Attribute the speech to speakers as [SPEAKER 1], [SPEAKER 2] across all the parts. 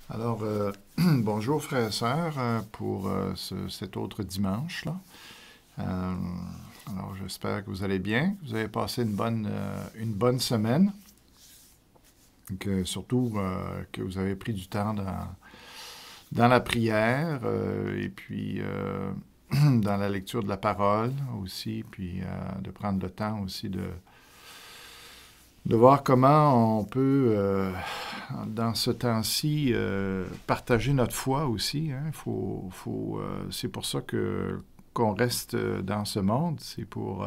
[SPEAKER 1] Alors, bonjour frères et sœurs pour cet autre dimanche-là. Euh, alors, j'espère que vous allez bien, que vous avez passé une bonne semaine, que surtout que vous avez pris du temps dans la prière et puis dans la lecture de la parole aussi, puis de prendre le temps aussi de voir comment on peut, dans ce temps-ci, partager notre foi aussi. Hein. C'est pour ça qu'on reste dans ce monde. C'est pour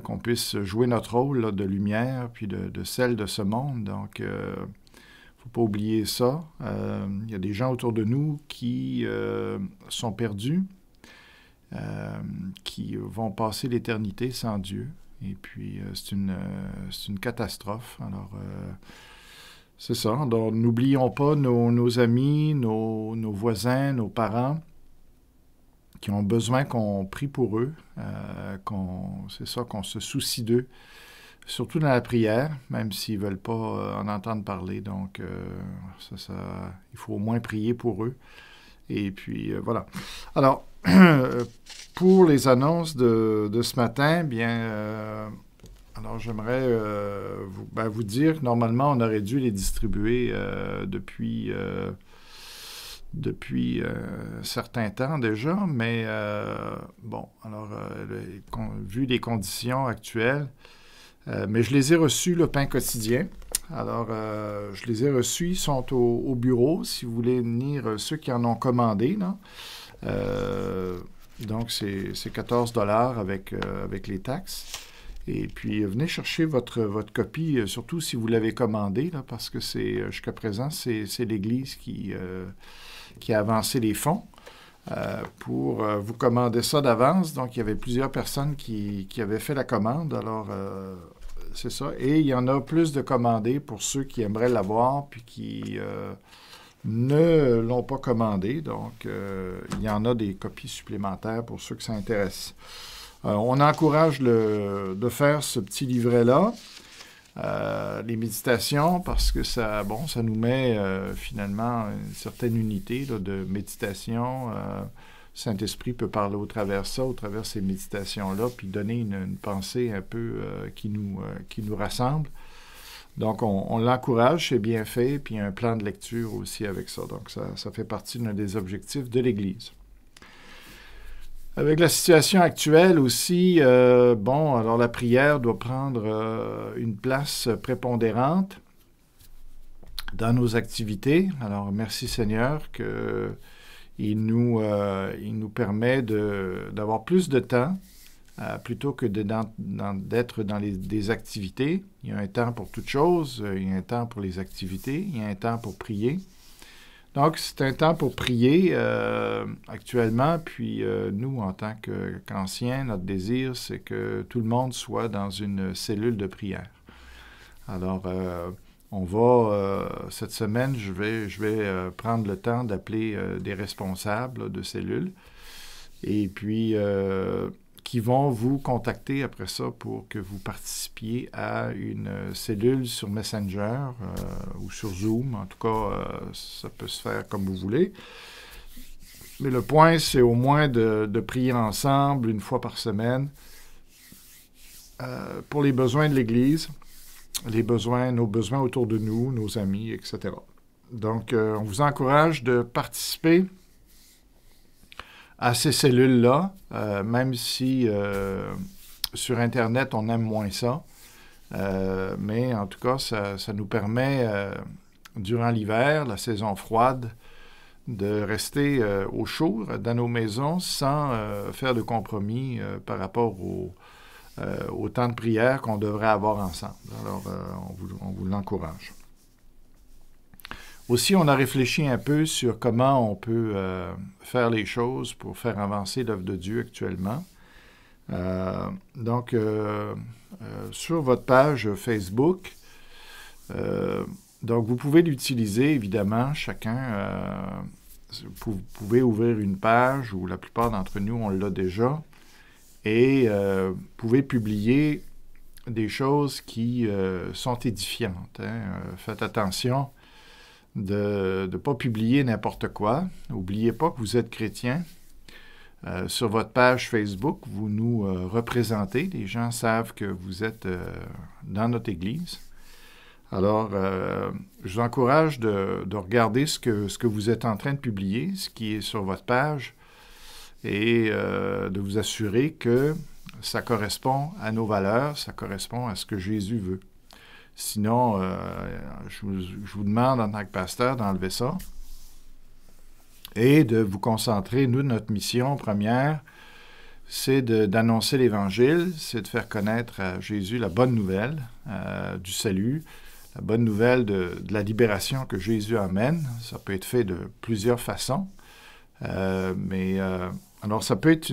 [SPEAKER 1] qu'on puisse jouer notre rôle là, de lumière, puis de sel de ce monde. Donc, faut pas oublier ça. Il y a des gens autour de nous qui sont perdus, qui vont passer l'éternité sans Dieu. Et puis, c'est une catastrophe. Alors, c'est ça. Donc, n'oublions pas nos amis, nos voisins, nos parents qui ont besoin qu'on prie pour eux, c'est ça, qu'on se soucie d'eux, surtout dans la prière, même s'ils ne veulent pas en entendre parler. Donc, il faut au moins prier pour eux. Et puis, voilà. Alors, pour les annonces de ce matin, bien, alors j'aimerais vous dire que normalement, on aurait dû les distribuer depuis un certain temps déjà, mais bon, alors, vu les conditions actuelles, mais je les ai reçus, le pain quotidien. Alors, je les ai reçus, ils sont au bureau, si vous voulez venir, ceux qui en ont commandé, là. Donc, c'est 14 $ avec les taxes. Et puis, venez chercher votre copie, surtout si vous l'avez commandé, là, parce que jusqu'à présent, c'est l'Église qui a avancé les fonds pour vous commander ça d'avance. Donc, il y avait plusieurs personnes qui avaient fait la commande. Alors, c'est ça. Et il y en a plus de commandés pour ceux qui aimeraient l'avoir puis qui ne l'ont pas commandé. Donc, il y en a des copies supplémentaires pour ceux que ça intéresse. On encourage de faire ce petit livret-là, les méditations, parce que ça nous met finalement une certaine unité là, de méditation. Saint-Esprit peut parler au travers ces méditations-là, puis donner une pensée un peu qui nous rassemble. Donc, on l'encourage, c'est bien fait, puis il y a un plan de lecture aussi avec ça. Donc, ça fait partie d'un des objectifs de l'Église. Avec la situation actuelle aussi, alors la prière doit prendre une place prépondérante dans nos activités. Alors, merci Seigneur qu'il nous permet d'avoir plus de temps plutôt que d'être dans des activités. Il y a un temps pour toute chose, il y a un temps pour les activités, il y a un temps pour prier. Donc, c'est un temps pour prier actuellement, puis nous, en tant qu'anciens, notre désir, c'est que tout le monde soit dans une cellule de prière. Alors, on va, cette semaine, je vais prendre le temps d'appeler des responsables là, de cellules, et puis qui vont vous contacter après ça pour que vous participiez à une cellule sur Messenger ou sur Zoom. En tout cas, ça peut se faire comme vous voulez. Mais le point, c'est au moins de prier ensemble une fois par semaine pour les besoins de l'Église, nos besoins autour de nous, nos amis, etc. Donc, on vous encourage de participer à ces cellules-là, même si sur Internet, on aime moins ça. Mais en tout cas, ça nous permet, durant l'hiver, la saison froide, de rester au chaud dans nos maisons sans faire de compromis par rapport au temps de prière qu'on devrait avoir ensemble. Alors, on vous l'encourage. Aussi, on a réfléchi un peu sur comment on peut faire les choses pour faire avancer l'œuvre de Dieu actuellement. Donc, sur votre page Facebook, donc vous pouvez l'utiliser, évidemment, chacun. Vous pouvez ouvrir une page, ou la plupart d'entre nous, on l'a déjà, et vous pouvez publier des choses qui sont édifiantes. Hein. Faites attention de ne pas publier n'importe quoi. N'oubliez pas que vous êtes chrétien. Sur votre page Facebook, vous nous représentez. Les gens savent que vous êtes dans notre Église. Alors, je vous encourage de regarder ce que vous êtes en train de publier, ce qui est sur votre page, et de vous assurer que ça correspond à nos valeurs, ça correspond à ce que Jésus veut. Sinon, je vous demande en tant que pasteur d'enlever ça et de vous concentrer. Nous, notre mission première, c'est d'annoncer l'Évangile, c'est de faire connaître à Jésus la bonne nouvelle du salut, la bonne nouvelle de la libération que Jésus amène. Ça peut être fait de plusieurs façons, alors ça peut être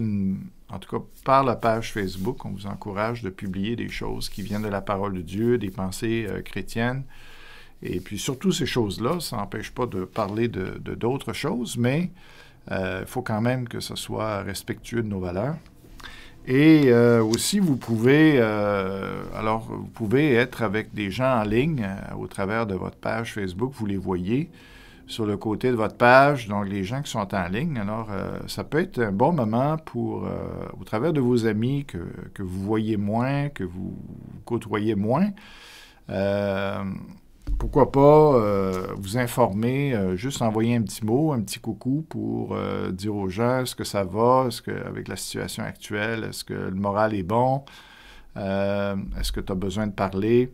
[SPEAKER 1] en tout cas par la page Facebook, on vous encourage de publier des choses qui viennent de la parole de Dieu, des pensées chrétiennes. Et puis surtout ces choses-là, ça n'empêche pas de parler de d'autres choses, mais il faut quand même que ce soit respectueux de nos valeurs. Et aussi, vous pouvez être avec des gens en ligne au travers de votre page Facebook, vous les voyez sur le côté de votre page, donc les gens qui sont en ligne. Alors, ça peut être un bon moment pour, au travers de vos amis que vous voyez moins, que vous côtoyez moins, pourquoi pas vous informer, juste envoyer un petit mot, un petit coucou pour dire aux gens est-ce que ça va, est-ce que avec la situation actuelle, est-ce que le moral est bon, est-ce que tu as besoin de parler.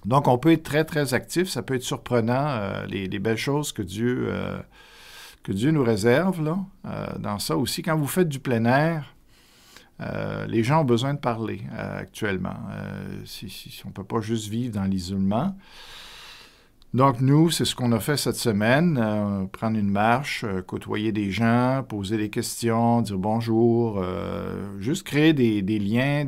[SPEAKER 1] Donc, on peut être très, très actif. Ça peut être surprenant, les belles choses que Dieu nous réserve là, dans ça aussi. Quand vous faites du plein air, les gens ont besoin de parler actuellement. On ne peut pas juste vivre dans l'isolement. Donc, nous, c'est ce qu'on a fait cette semaine. Prendre une marche, côtoyer des gens, poser des questions, dire bonjour, juste créer des liens,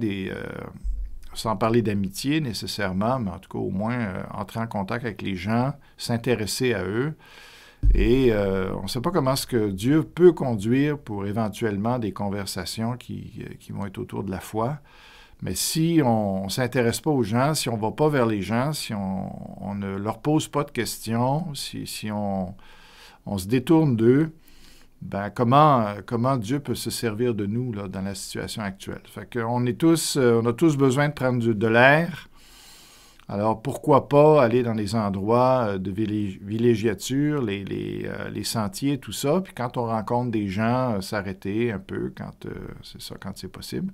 [SPEAKER 1] sans parler d'amitié nécessairement, mais en tout cas au moins entrer en contact avec les gens, s'intéresser à eux. Et on ne sait pas comment est-ce que Dieu peut conduire pour éventuellement des conversations qui vont être autour de la foi. Mais si on ne s'intéresse pas aux gens, si on ne va pas vers les gens, si on ne leur pose pas de questions, si on se détourne d'eux, ben comment Dieu peut se servir de nous là, dans la situation actuelle. Fait qu'on a tous besoin de prendre de l'air. Alors, pourquoi pas aller dans les endroits de villégiature, les sentiers, tout ça, puis quand on rencontre des gens, s'arrêter un peu quand c'est possible.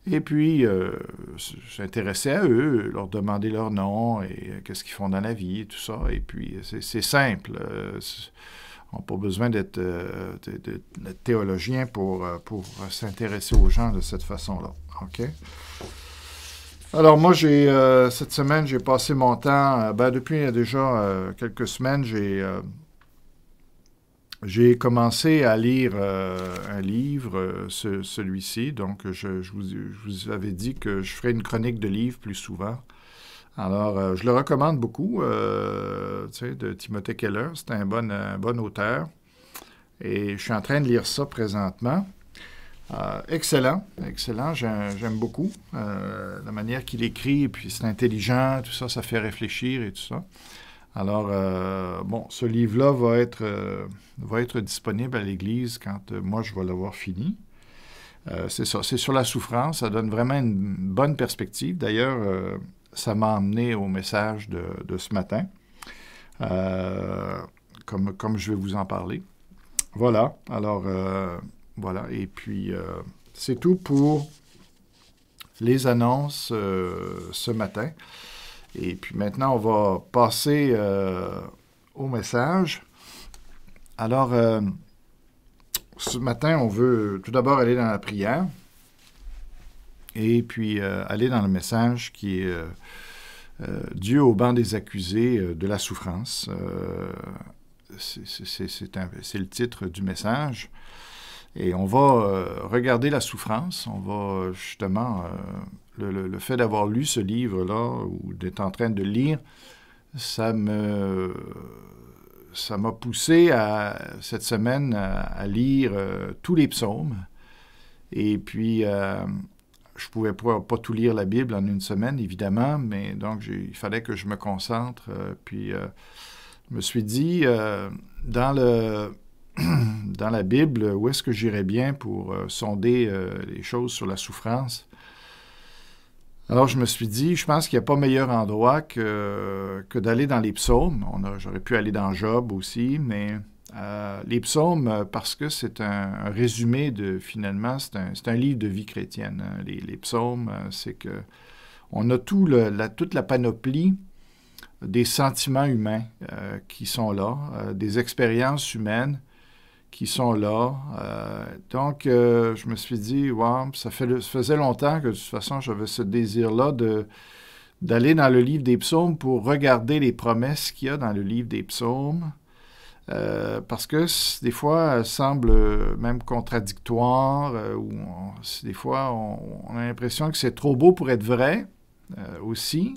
[SPEAKER 1] Et puis, s'intéresser à eux, leur demander leur nom et qu'est-ce qu'ils font dans la vie et tout ça. Et puis, c'est simple. On n'a pas besoin d'être théologien pour s'intéresser aux gens de cette façon-là. OK? Alors, moi, cette semaine, j'ai passé mon temps, depuis déjà quelques semaines, j'ai commencé à lire un livre, celui-ci. Donc, je vous avais dit que je ferais une chronique de livres plus souvent. Alors, je le recommande beaucoup, de Timothée Keller. C'est un bon auteur. Et je suis en train de lire ça présentement. Excellent, j'aime beaucoup la manière qu'il écrit, et puis c'est intelligent, tout ça, ça fait réfléchir et tout ça. Alors, ce livre-là va être disponible à l'Église quand moi je vais l'avoir fini. C'est ça, c'est sur la souffrance, ça donne vraiment une bonne perspective. D'ailleurs, ça m'a emmené au message de ce matin, comme je vais vous en parler. Voilà, alors... Voilà, et puis c'est tout pour les annonces ce matin. Et puis maintenant, on va passer au message. Alors, ce matin, on veut tout d'abord aller dans la prière et puis aller dans le message qui est Dieu au banc des accusés de la souffrance. C'est le titre du message. Et on va regarder la souffrance, on va justement, le fait d'avoir lu ce livre-là, ou d'être en train de le lire, ça m'a poussé cette semaine à lire tous les psaumes. Et puis, je ne pouvais pas tout lire la Bible en une semaine, évidemment, mais donc il fallait que je me concentre, puis je me suis dit, dans la Bible, où est-ce que j'irais bien pour sonder les choses sur la souffrance? Alors, je me suis dit, je pense qu'il n'y a pas meilleur endroit que d'aller dans les psaumes. J'aurais pu aller dans Job aussi, mais les psaumes, parce que c'est un résumé finalement, c'est un livre de vie chrétienne. Hein. Les psaumes, c'est que on a toute la panoplie des sentiments humains qui sont là, des expériences humaines qui sont là. Donc, je me suis dit, wow, ça faisait longtemps que de toute façon, j'avais ce désir-là d'aller dans le livre des psaumes pour regarder les promesses qu'il y a dans le livre des psaumes. Parce que des fois, elles semblent même contradictoires, ou des fois, on a l'impression que c'est trop beau pour être vrai aussi.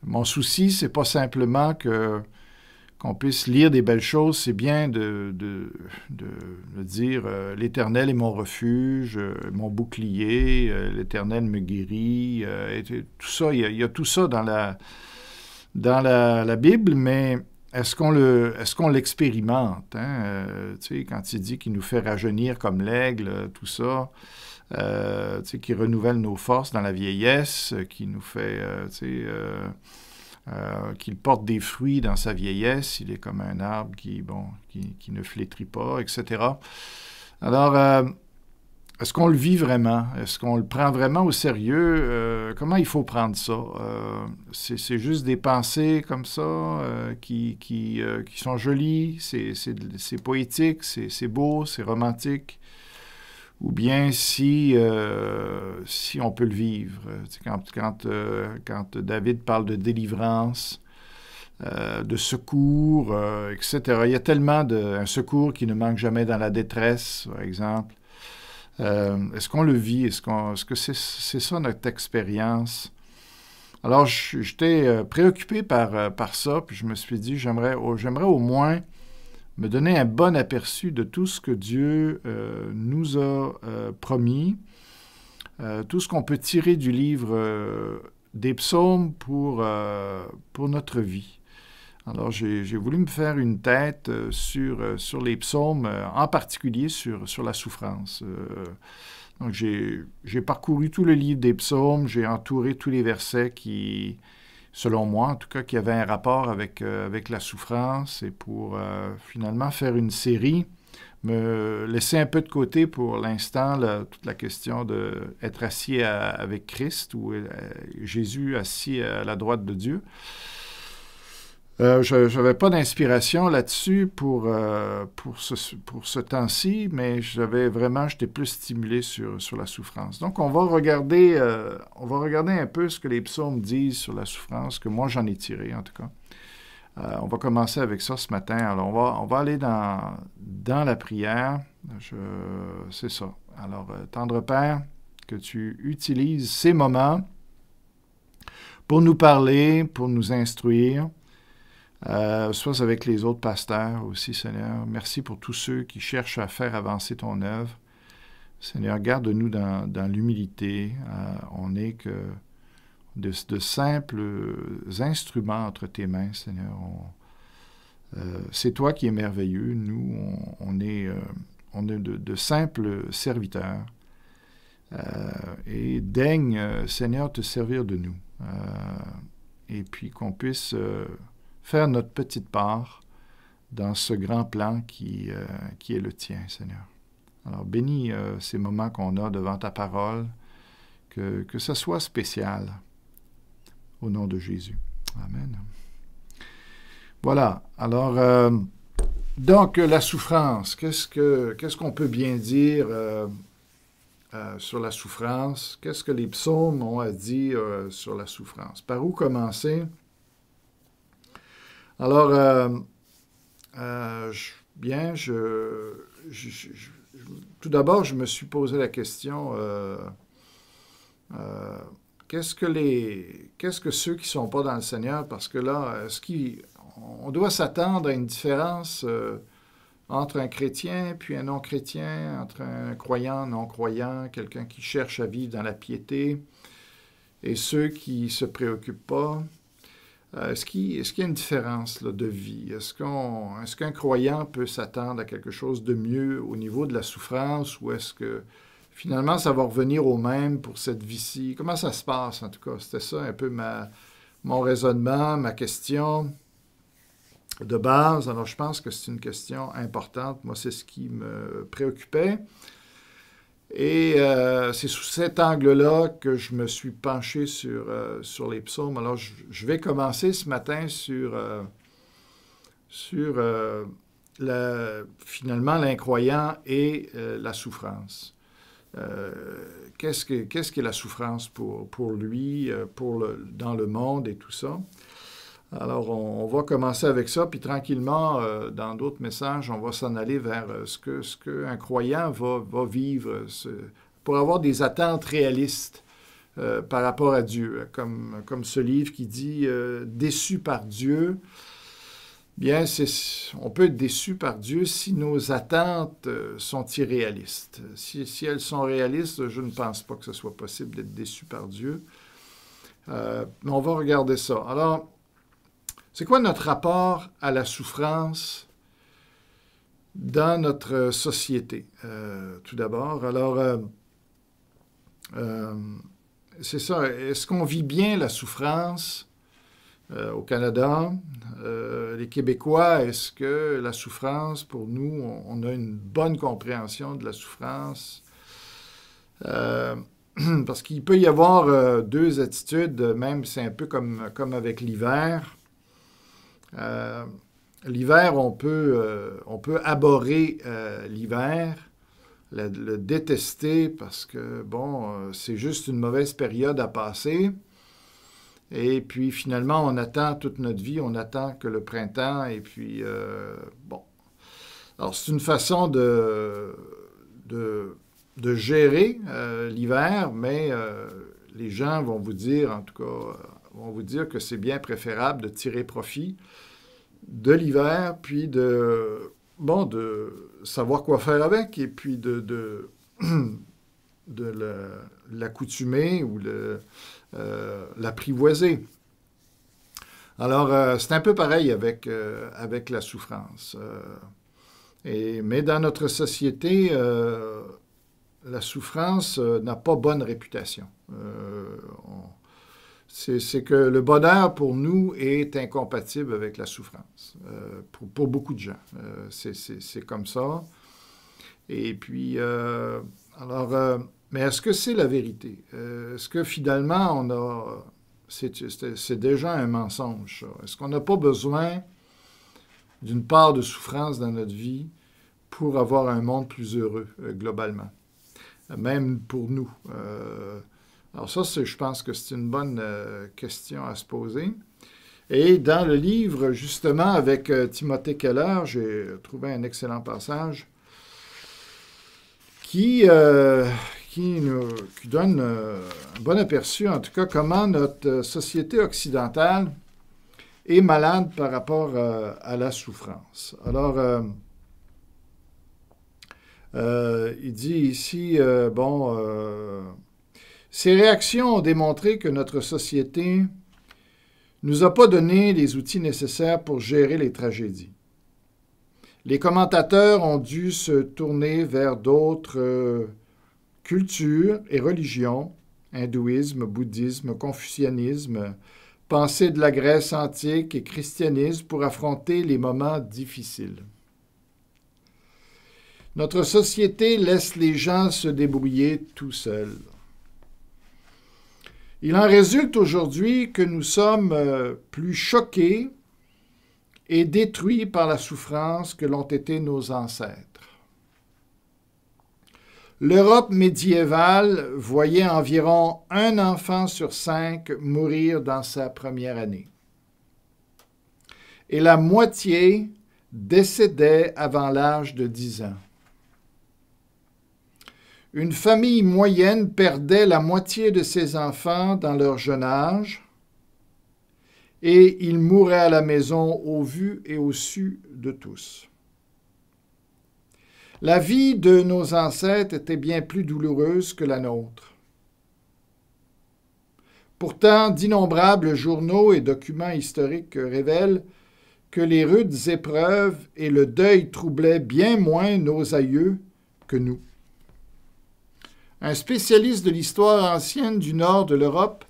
[SPEAKER 1] Mon souci, c'est pas simplement qu'on puisse lire des belles choses, c'est bien de dire l'Éternel est mon refuge, mon bouclier, l'Éternel me guérit, et tout ça, il y a tout ça dans la Bible, mais est-ce qu'on l'expérimente? Hein? Tu sais, quand il dit qu'il nous fait rajeunir comme l'aigle, tout ça, tu sais, qui renouvelle nos forces dans la vieillesse, qui nous fait, tu sais, qu'il porte des fruits dans sa vieillesse, il est comme un arbre qui ne flétrit pas, etc. Alors, est-ce qu'on le vit vraiment? Est-ce qu'on le prend vraiment au sérieux? Comment il faut prendre ça? C'est juste des pensées comme ça qui sont jolies, c'est poétique, c'est beau, c'est romantique. Ou bien si on peut le vivre. Quand David parle de délivrance, de secours, etc. Il y a tellement un secours qui ne manque jamais dans la détresse, par exemple. Est-ce qu'on le vit? Est-ce que c'est ça notre expérience? Alors, j'étais préoccupé par ça, puis je me suis dit, j'aimerais au moins me donner un bon aperçu de tout ce que Dieu nous a promis, tout ce qu'on peut tirer du livre des psaumes pour notre vie. Alors, j'ai voulu me faire une tête sur les psaumes, en particulier sur la souffrance. Donc, j'ai parcouru tout le livre des psaumes, j'ai entouré tous les versets qui, selon moi, en tout cas, qui avaient un rapport avec la souffrance, et pour finalement faire une série, me laisser un peu de côté pour l'instant toute la question d'être assis avec Christ ou Jésus assis à la droite de Dieu. Je n'avais pas d'inspiration là-dessus pour ce temps-ci, mais j'étais plus stimulé sur la souffrance. Donc, on va regarder un peu ce que les psaumes disent sur la souffrance, que moi j'en ai tiré en tout cas. On va commencer avec ça ce matin. Alors, on va aller dans la prière. C'est ça. Alors, tendre Père, que tu utilises ces moments pour nous parler, pour nous instruire, soit avec les autres pasteurs aussi, Seigneur. Merci pour tous ceux qui cherchent à faire avancer ton œuvre. Seigneur, garde-nous dans l'humilité. On n'est que de simples instruments entre tes mains, Seigneur. C'est toi qui es merveilleux. Nous, on est de simples serviteurs. Et daigne, Seigneur, te servir de nous. Et puis qu'on puisse faire notre petite part dans ce grand plan qui est le tien, Seigneur. Alors, bénis ces moments qu'on a devant ta parole, que ce soit spécial, au nom de Jésus. Amen. Voilà. Alors, donc, la souffrance. Qu'est-ce qu'on peut bien dire sur la souffrance? Qu'est-ce que les psaumes ont à dire sur la souffrance? Par où commencer? Alors, tout d'abord, je me suis posé la question, qu'est-ce que ceux qui ne sont pas dans le Seigneur, parce que là, on doit s'attendre à une différence entre un chrétien puis un non-chrétien, entre un croyant, non-croyant, quelqu'un qui cherche à vivre dans la piété, et ceux qui ne se préoccupent pas. est-ce qu'il y a une différence là, de vie? Est-ce qu'un croyant peut s'attendre à quelque chose de mieux au niveau de la souffrance ou est-ce que finalement ça va revenir au même pour cette vie-ci? Comment ça se passe en tout cas? C'était ça un peu mon raisonnement, ma question de base. Alors je pense que c'est une question importante. Moi, c'est ce qui me préoccupait. Et c'est sous cet angle-là que je me suis penché sur les psaumes. Alors, je vais commencer ce matin sur finalement l'incroyant et la souffrance. Qu'est-ce qu'est la souffrance pour lui, dans le monde et tout ça? Alors, on va commencer avec ça, puis tranquillement, dans d'autres messages, on va s'en aller vers ce qu'un croyant va vivre pour avoir des attentes réalistes par rapport à Dieu. Comme ce livre qui dit « Déçu par Dieu », bien, on peut être déçu par Dieu si nos attentes sont irréalistes. Si elles sont réalistes, je ne pense pas que ce soit possible d'être déçu par Dieu. Mais on va regarder ça. Alors, c'est quoi notre rapport à la souffrance dans notre société, tout d'abord? Alors, c'est ça. Est-ce qu'on vit bien la souffrance au Canada? Les Québécois, est-ce que la souffrance, pour nous, on a une bonne compréhension de la souffrance? Parce qu'il peut y avoir deux attitudes, même c'est un peu comme avec l'hiver. L'hiver, on peut abhorrer l'hiver, le détester parce que, bon, c'est juste une mauvaise période à passer. Et puis, finalement, on attend toute notre vie, on attend que le printemps, et puis, bon. Alors, c'est une façon de gérer l'hiver, mais les gens vont vous dire, en tout cas, vont vous dire que c'est bien préférable de tirer profit de l'hiver, puis de savoir quoi faire avec, et puis de l'accoutumer ou l'apprivoiser. Alors, c'est un peu pareil avec la souffrance. Mais dans notre société, la souffrance n'a pas bonne réputation. C'est que le bonheur, pour nous, est incompatible avec la souffrance, pour beaucoup de gens. C'est comme ça. Et puis, mais est-ce que c'est la vérité? Est-ce que finalement, c'est déjà un mensonge, ça? Est-ce qu'on n'a pas besoin d'une part de souffrance dans notre vie pour avoir un monde plus heureux, globalement? Même pour nous. Alors ça, je pense que c'est une bonne question à se poser. Et dans le livre, justement, avec Timothée Keller, j'ai trouvé un excellent passage qui donne un bon aperçu, en tout cas, comment notre société occidentale est malade par rapport à la souffrance. Alors, il dit ici, ces réactions ont démontré que notre société nous a pas donné les outils nécessaires pour gérer les tragédies. Les commentateurs ont dû se tourner vers d'autres cultures et religions, hindouisme, bouddhisme, confucianisme, pensée de la Grèce antique et christianisme pour affronter les moments difficiles. Notre société laisse les gens se débrouiller tout seuls. Il en résulte aujourd'hui que nous sommes plus choqués et détruits par la souffrance que l'ont été nos ancêtres. L'Europe médiévale voyait environ 1 enfant sur 5 mourir dans sa première année. Et la moitié décédait avant l'âge de 10 ans. Une famille moyenne perdait la moitié de ses enfants dans leur jeune âge et ils mouraient à la maison au vu et au su de tous. La vie de nos ancêtres était bien plus douloureuse que la nôtre. Pourtant, d'innombrables journaux et documents historiques révèlent que les rudes épreuves et le deuil troublaient bien moins nos aïeux que nous. Un spécialiste de l'histoire ancienne du nord de l'Europe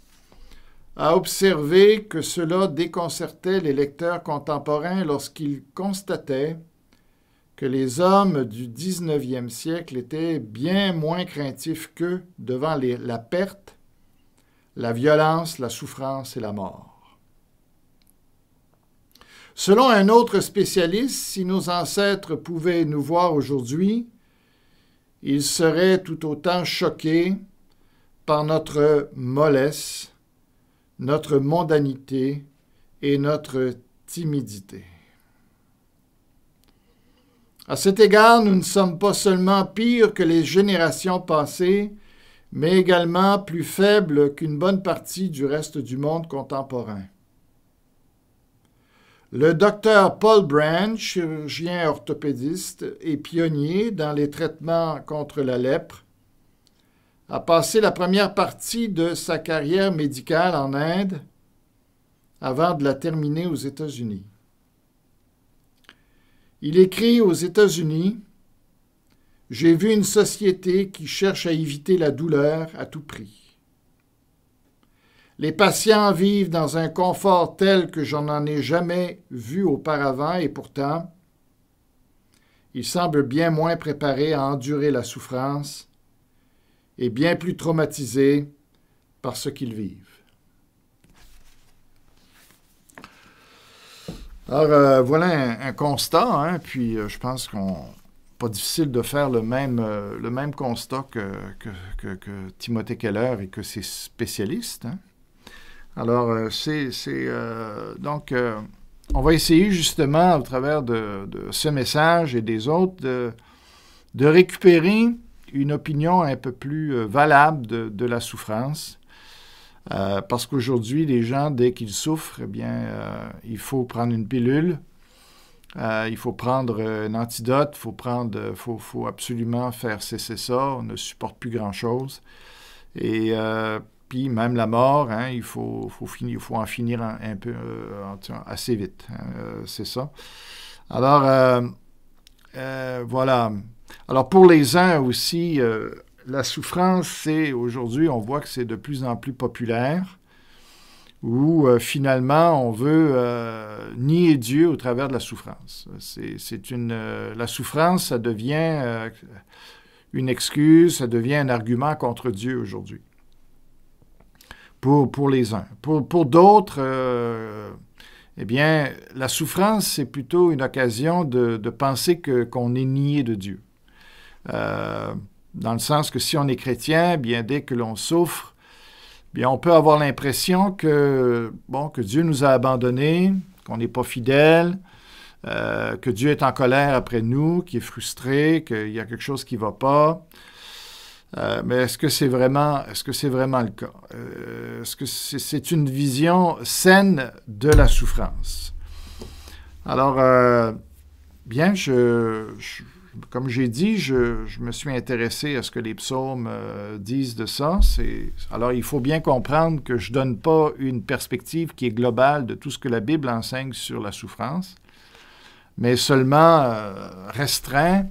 [SPEAKER 1] a observé que cela déconcertait les lecteurs contemporains lorsqu'ils constataient que les hommes du 19e siècle étaient bien moins craintifs qu'eux devant la perte, la violence, la souffrance et la mort. Selon un autre spécialiste, si nos ancêtres pouvaient nous voir aujourd'hui, ils seraient tout autant choqués par notre mollesse, notre mondanité et notre timidité. À cet égard, nous ne sommes pas seulement pires que les générations passées, mais également plus faibles qu'une bonne partie du reste du monde contemporain. Le docteur Paul Brand, chirurgien orthopédiste et pionnier dans les traitements contre la lèpre, a passé la première partie de sa carrière médicale en Inde avant de la terminer aux États-Unis. Il écrit aux États-Unis « J'ai vu une société qui cherche à éviter la douleur à tout prix. Les patients vivent dans un confort tel que je n'en ai jamais vu auparavant et pourtant, ils semblent bien moins préparés à endurer la souffrance et bien plus traumatisés par ce qu'ils vivent. » Alors, voilà un constat, hein, puis je pense qu'on pas difficile de faire le même constat que Timothée Keller et que ses spécialistes. Hein. Alors, donc, on va essayer justement, au travers de ce message et des autres, de récupérer une opinion un peu plus valable de la souffrance. Parce qu'aujourd'hui, les gens, dès qu'ils souffrent, eh bien, il faut prendre une pilule, il faut prendre un antidote, faut absolument faire cesser ça, on ne supporte plus grand-chose. Et puis même la mort, hein, il faut en finir un peu assez vite, hein, c'est ça. Alors, voilà. Alors pour les uns aussi, la souffrance, c'est aujourd'hui, on voit que c'est de plus en plus populaire, où finalement on veut nier Dieu au travers de la souffrance. La souffrance, ça devient une excuse, ça devient un argument contre Dieu aujourd'hui. Pour les uns. Pour d'autres, eh bien, la souffrance, c'est plutôt une occasion de penser qu'on est nié de Dieu. Dans le sens que si on est chrétien, bien dès que l'on souffre, bien on peut avoir l'impression que Dieu nous a abandonnés, qu'on n'est pas fidèle, que Dieu est en colère après nous, qu'il est frustré, qu'il y a quelque chose qui ne va pas. Mais est-ce que c'est vraiment le cas? Est-ce que c'est une vision saine de la souffrance? Alors, bien, comme j'ai dit, je me suis intéressé à ce que les psaumes disent de ça. Alors, il faut bien comprendre que je ne donne pas une perspective qui est globale de tout ce que la Bible enseigne sur la souffrance, mais seulement restreint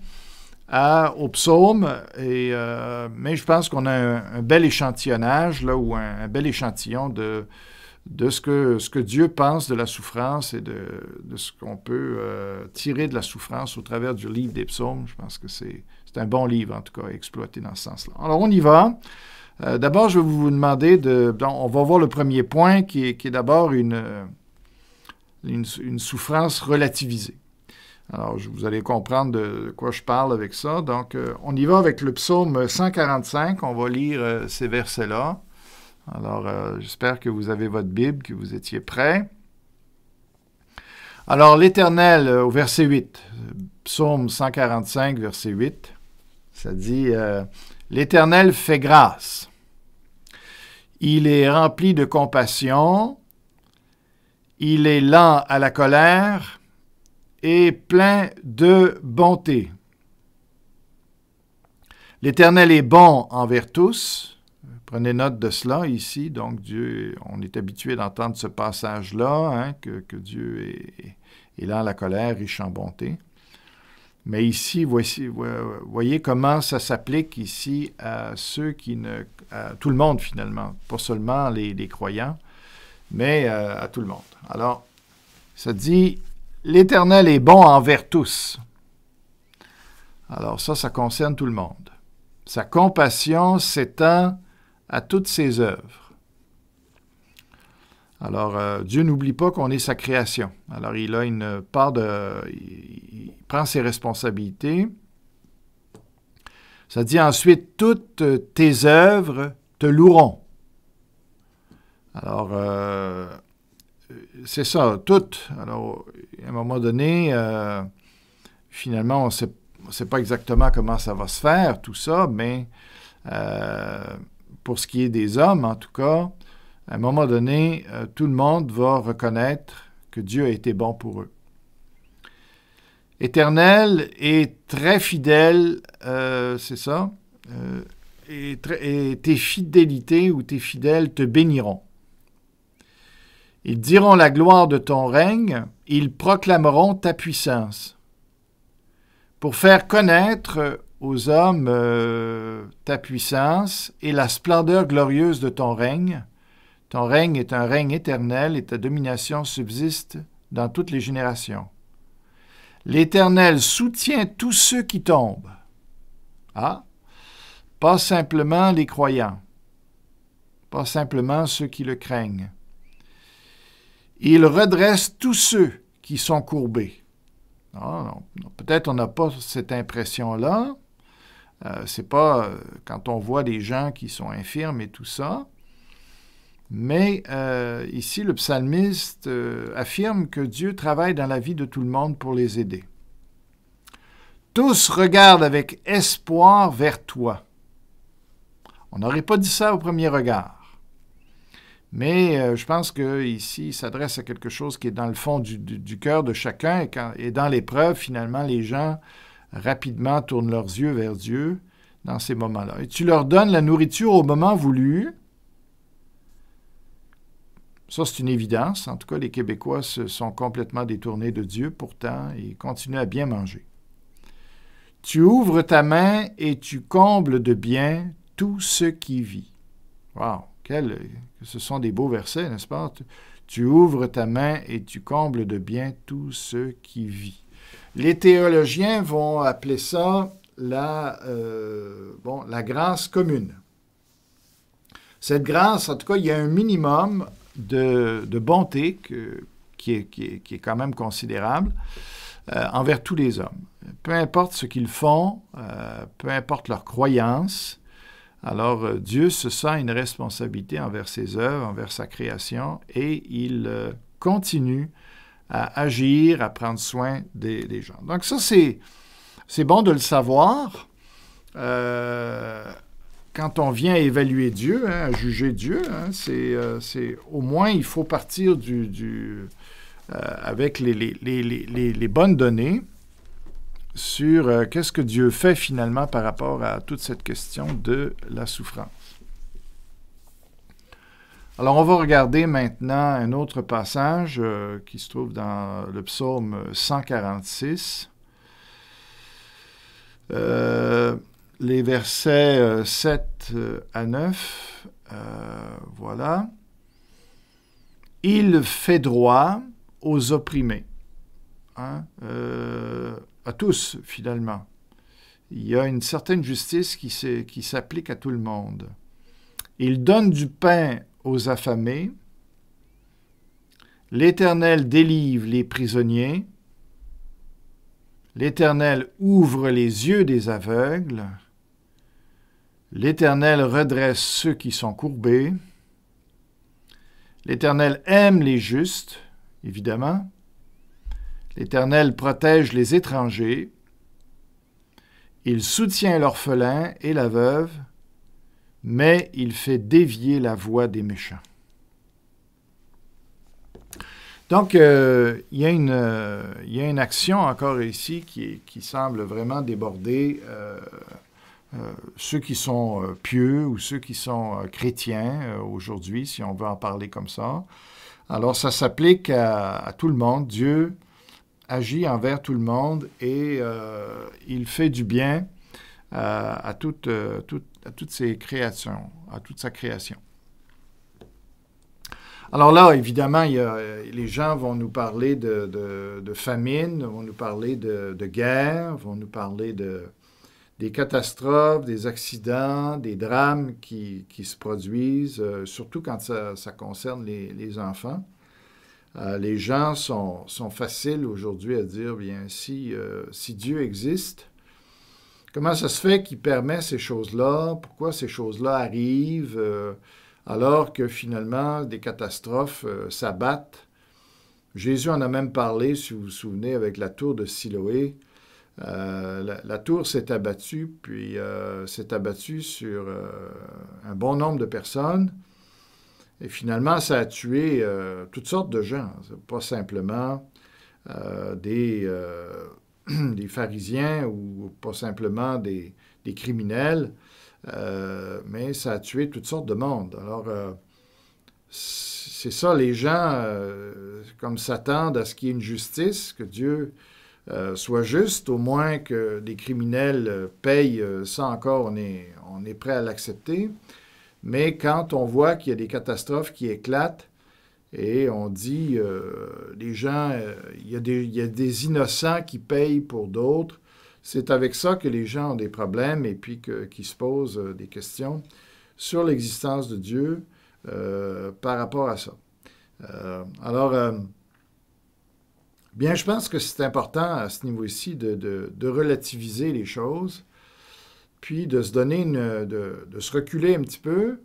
[SPEAKER 1] aux psaumes. Mais je pense qu'on a un bel échantillonnage, là, ou un bel échantillon de ce que Dieu pense de la souffrance et de ce qu'on peut tirer de la souffrance au travers du livre des psaumes. Je pense que c'est un bon livre, en tout cas, à exploiter dans ce sens-là. Alors, on y va. D'abord, je vais vous demander on va voir le premier point qui est d'abord une souffrance relativisée. Alors, vous allez comprendre de quoi je parle avec ça. Donc, on y va avec le psaume 145. On va lire ces versets-là. Alors, j'espère que vous avez votre Bible, que vous étiez prêts. Alors, l'Éternel, au verset 8, psaume 145, verset 8, ça dit « L'Éternel fait grâce. Il est rempli de compassion. Il est lent à la colère et plein de bonté. L'Éternel est bon envers tous. » Prenez note de cela ici. Donc, Dieu, on est habitué d'entendre ce passage-là, hein, que Dieu est lent à la colère, riche en bonté. Mais ici, voyez comment ça s'applique ici à ceux à tout le monde finalement, pas seulement les croyants, mais à tout le monde. Alors, ça dit, l'Éternel est bon envers tous. Alors ça concerne tout le monde. Sa compassion s'étend à toutes ses œuvres. Alors, Dieu n'oublie pas qu'on est sa création. Alors, il a une part il prend ses responsabilités. Ça dit ensuite, toutes tes œuvres te loueront. Alors, c'est ça, toutes. Alors, à un moment donné, finalement, on ne sait pas exactement comment ça va se faire, tout ça, mais pour ce qui est des hommes, en tout cas, à un moment donné, tout le monde va reconnaître que Dieu a été bon pour eux. Éternel est très fidèle, c'est ça, et tes fidélités ou tes fidèles te béniront. Ils diront la gloire de ton règne, ils proclameront ta puissance. Pour faire connaître aux hommes ta puissance et la splendeur glorieuse de ton règne est un règne éternel et ta domination subsiste dans toutes les générations. L'Éternel soutient tous ceux qui tombent. Ah, pas simplement les croyants, pas simplement ceux qui le craignent. Il redresse tous ceux qui sont courbés. Ah, non, peut-être on n'a pas cette impression-là. C'est pas quand on voit des gens qui sont infirmes et tout ça. Mais ici, le psalmiste affirme que Dieu travaille dans la vie de tout le monde pour les aider. Tous regardent avec espoir vers toi. On n'aurait pas dit ça au premier regard. Mais je pense qu'ici, il s'adresse à quelque chose qui est dans le fond du cœur de chacun. Et dans l'épreuve, finalement, les gens rapidement tournent leurs yeux vers Dieu dans ces moments-là. Et tu leur donnes la nourriture au moment voulu. Ça, c'est une évidence. En tout cas, les Québécois se sont complètement détournés de Dieu. Pourtant, ils continuent à bien manger. Tu ouvres ta main et tu combles de bien tout ce qui vit. Wow! Ce sont des beaux versets, n'est-ce pas? Tu ouvres ta main et tu combles de bien tout ce qui vit. Les théologiens vont appeler ça la grâce commune. Cette grâce, en tout cas, il y a un minimum de bonté qui est quand même considérable envers tous les hommes. Peu importe ce qu'ils font, peu importe leur croyance, alors Dieu se sent une responsabilité envers ses œuvres, envers sa création, et il continue à agir, à prendre soin des gens. Donc ça, c'est bon de le savoir. Quand on vient évaluer Dieu, à juger Dieu, c'est au moins il faut partir avec les bonnes données sur qu'est-ce que Dieu fait finalement par rapport à toute cette question de la souffrance. Alors on va regarder maintenant un autre passage qui se trouve dans le psaume 146. Les versets 7 à 9, voilà. Il fait droit aux opprimés, hein, à tous finalement. Il y a une certaine justice qui s'applique à tout le monde. Il donne du pain aux affamés. L'Éternel délivre les prisonniers. L'Éternel ouvre les yeux des aveugles. L'Éternel redresse ceux qui sont courbés. L'Éternel aime les justes, évidemment. L'Éternel protège les étrangers. Il soutient l'orphelin et la veuve, mais il fait dévier la voie des méchants. Donc, il y a une action encore ici qui semble vraiment déborder ceux qui sont pieux ou ceux qui sont chrétiens aujourd'hui, si on veut en parler comme ça. Alors, ça s'applique à tout le monde. Dieu agit envers tout le monde et il fait du bien à toutes ses créations, à toute sa création. Alors là, évidemment, les gens vont nous parler de famine, vont nous parler de guerre, vont nous parler des catastrophes, des accidents, des drames qui se produisent, surtout quand ça concerne les enfants. Les gens sont faciles aujourd'hui à dire, bien, si Dieu existe, comment ça se fait qu'il permet ces choses-là? Pourquoi ces choses-là arrivent alors que finalement des catastrophes s'abattent? Jésus en a même parlé, si vous vous souvenez, avec la tour de Siloé. La tour s'est abattue, puis s'est abattue sur un bon nombre de personnes. Et finalement, ça a tué toutes sortes de gens. Pas simplement des pharisiens ou pas simplement des criminels, mais ça a tué toutes sortes de monde. Alors, c'est ça, les gens, comme s'attendent à ce qu'il y ait une justice, que Dieu soit juste, au moins que des criminels payent, ça encore, on est prêt à l'accepter. Mais quand on voit qu'il y a des catastrophes qui éclatent et on dit, les gens, il y a des innocents qui payent pour d'autres, c'est avec ça que les gens ont des problèmes et puis qu'ils se posent des questions sur l'existence de Dieu par rapport à ça. Bien, je pense que c'est important à ce niveau-ci de relativiser les choses, puis de se donner de se reculer un petit peu,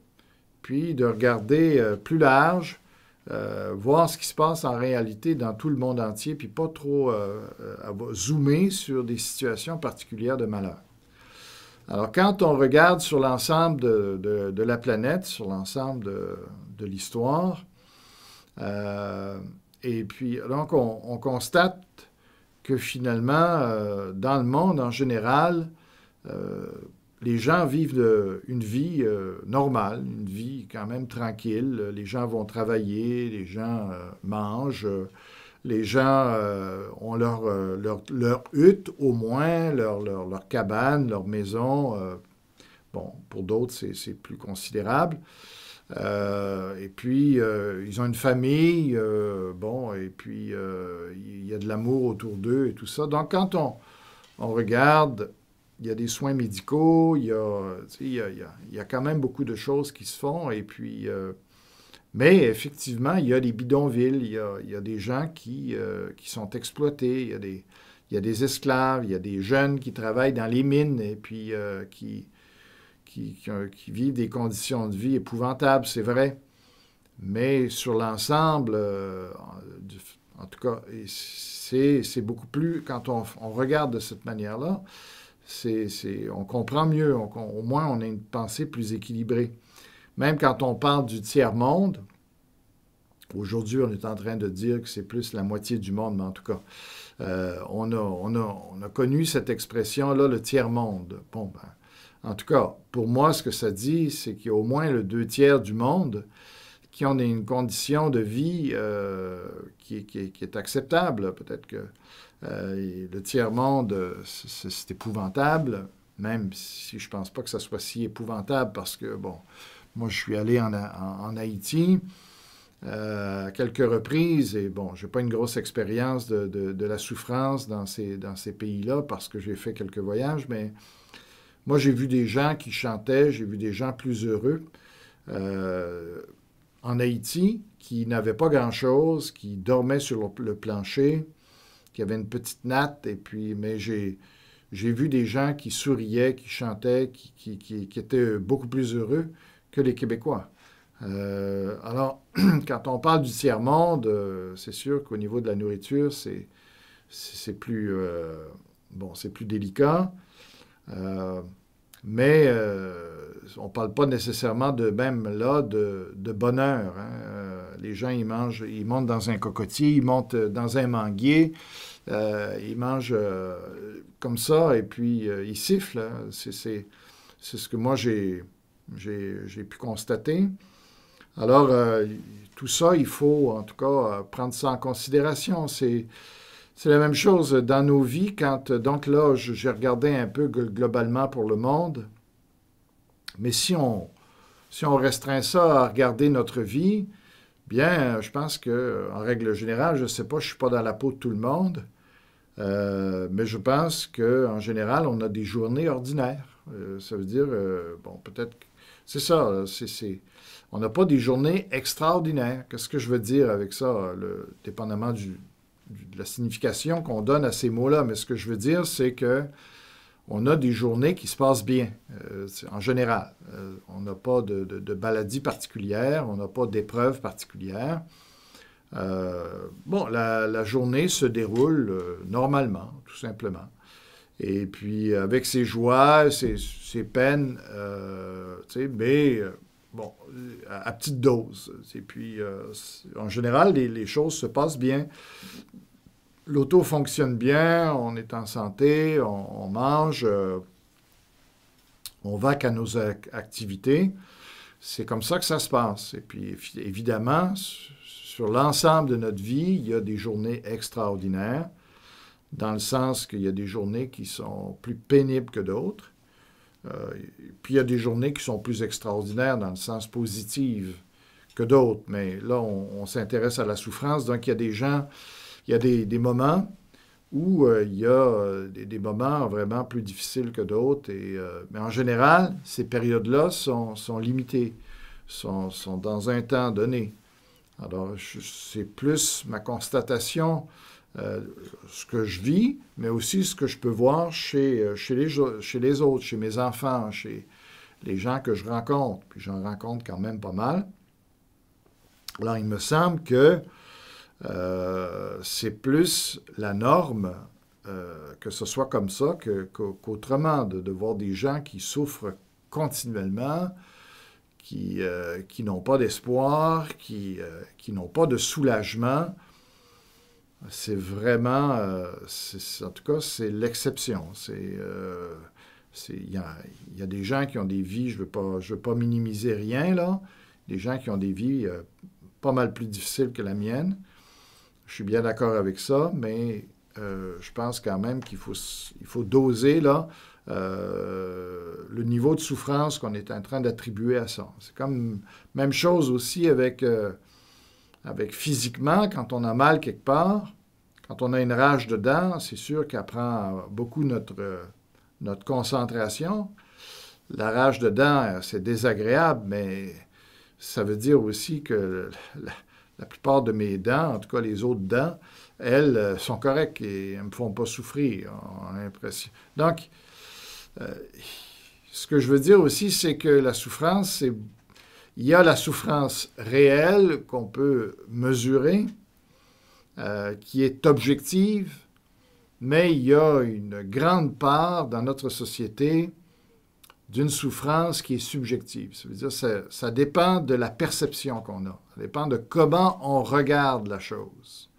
[SPEAKER 1] puis de regarder plus large, voir ce qui se passe en réalité dans tout le monde entier, puis pas trop zoomer sur des situations particulières de malheur. Alors, quand on regarde sur l'ensemble de la planète, sur l'ensemble de l'histoire, et puis donc on constate que finalement, dans le monde en général, les gens vivent une vie normale, une vie quand même tranquille. Les gens vont travailler, les gens mangent, les gens ont leur hutte au moins, leur cabane, leur maison. Bon, pour d'autres, c'est plus considérable. Et puis, ils ont une famille, bon, et puis il y a de l'amour autour d'eux et tout ça. Donc, quand on regarde, il y a des soins médicaux, il y a quand même beaucoup de choses qui se font. Et puis, mais effectivement, il y a des bidonvilles, il y a des gens qui sont exploités, il y a des esclaves, il y a des jeunes qui travaillent dans les mines et puis qui vivent des conditions de vie épouvantables, c'est vrai. Mais sur l'ensemble, en tout cas, c'est beaucoup plus, quand on regarde de cette manière-là, on comprend mieux, au moins on a une pensée plus équilibrée. Même quand on parle du tiers-monde, aujourd'hui on est en train de dire que c'est plus la moitié du monde, mais en tout cas, on a connu cette expression-là, le tiers-monde. Bon, ben, en tout cas, pour moi, ce que ça dit, c'est qu'il y a au moins le 2 tiers du monde qui ont une condition de vie qui est acceptable. Peut-être que le tiers-monde, c'est épouvantable, même si je ne pense pas que ça soit si épouvantable parce que, bon, moi, je suis allé en Haïti à quelques reprises et, bon, je n'ai pas une grosse expérience de la souffrance dans ces pays-là parce que j'ai fait quelques voyages, mais moi, j'ai vu des gens qui chantaient, j'ai vu des gens plus heureux en Haïti qui n'avaient pas grand-chose, qui dormaient sur le plancher, qui avaient une petite natte, et puis, mais j'ai vu des gens qui souriaient, qui chantaient, qui étaient beaucoup plus heureux que les Québécois. Alors, quand on parle du tiers-monde, c'est sûr qu'au niveau de la nourriture, c'est plus, bon, c'est plus délicat. Mais on ne parle pas nécessairement même là de bonheur. Hein. Les gens, ils montent dans un cocotier, ils montent dans un manguier, ils mangent comme ça et puis ils sifflent. Hein. C'est ce que moi j'ai pu constater. Alors, tout ça, il faut en tout cas prendre ça en considération. C'est la même chose dans nos vies quand, donc là, j'ai regardé un peu globalement pour le monde, mais si on restreint ça à regarder notre vie, bien, je pense qu'en règle générale, je ne sais pas, je ne suis pas dans la peau de tout le monde, mais je pense qu'en général, on a des journées ordinaires. Ça veut dire, bon, peut-être, c'est ça, on n'a pas des journées extraordinaires. Qu'est-ce que je veux dire avec ça, dépendamment de la signification qu'on donne à ces mots-là? Mais ce que je veux dire, c'est que on a des journées qui se passent bien, en général. On n'a pas de maladie particulière, on n'a pas d'épreuves particulières. Bon, la journée se déroule normalement, tout simplement. Et puis, avec ses joies, ses peines, mais bon, à petite dose. Et puis, en général, les choses se passent bien. L'auto fonctionne bien, on est en santé, on mange, on va qu'à nos activités. C'est comme ça que ça se passe. Et puis, évidemment, sur l'ensemble de notre vie, il y a des journées extraordinaires, dans le sens qu'il y a des journées qui sont plus pénibles que d'autres. Puis il y a des journées qui sont plus extraordinaires dans le sens positif que d'autres. Mais là, on s'intéresse à la souffrance. Donc, il y a des gens, il y a des moments où il y a des moments vraiment plus difficiles que d'autres. Mais en général, ces périodes-là sont limitées, sont dans un temps donné. Alors, c'est plus ma constatation, ce que je vis, mais aussi ce que je peux voir chez les autres, chez mes enfants, chez les gens que je rencontre. Puis j'en rencontre quand même pas mal. Alors, il me semble que c'est plus la norme que ce soit comme ça qu'autrement, de voir des gens qui souffrent continuellement, qui n'ont pas d'espoir, qui n'ont pas de soulagement. C'est vraiment, en tout cas, c'est l'exception. Il y a des gens qui ont des vies, je veux pas minimiser rien, là, des gens qui ont des vies pas mal plus difficiles que la mienne. Je suis bien d'accord avec ça, mais je pense quand même qu'il faut doser, là, le niveau de souffrance qu'on est en train d'attribuer à ça. C'est comme même chose aussi avec physiquement, quand on a mal quelque part, quand on a une rage dedans, c'est sûr qu'elle prend beaucoup notre concentration. La rage dedans, c'est désagréable, mais ça veut dire aussi que la plupart de mes dents, en tout cas les autres dents, elles sont correctes et elles ne me font pas souffrir, on a l'impression. Donc, ce que je veux dire aussi, c'est que la souffrance, il y a la souffrance réelle qu'on peut mesurer, qui est objective, mais il y a une grande part dans notre société d'une souffrance qui est subjective. Ça veut dire que ça dépend de la perception qu'on a. Ça dépend de comment on regarde la chose.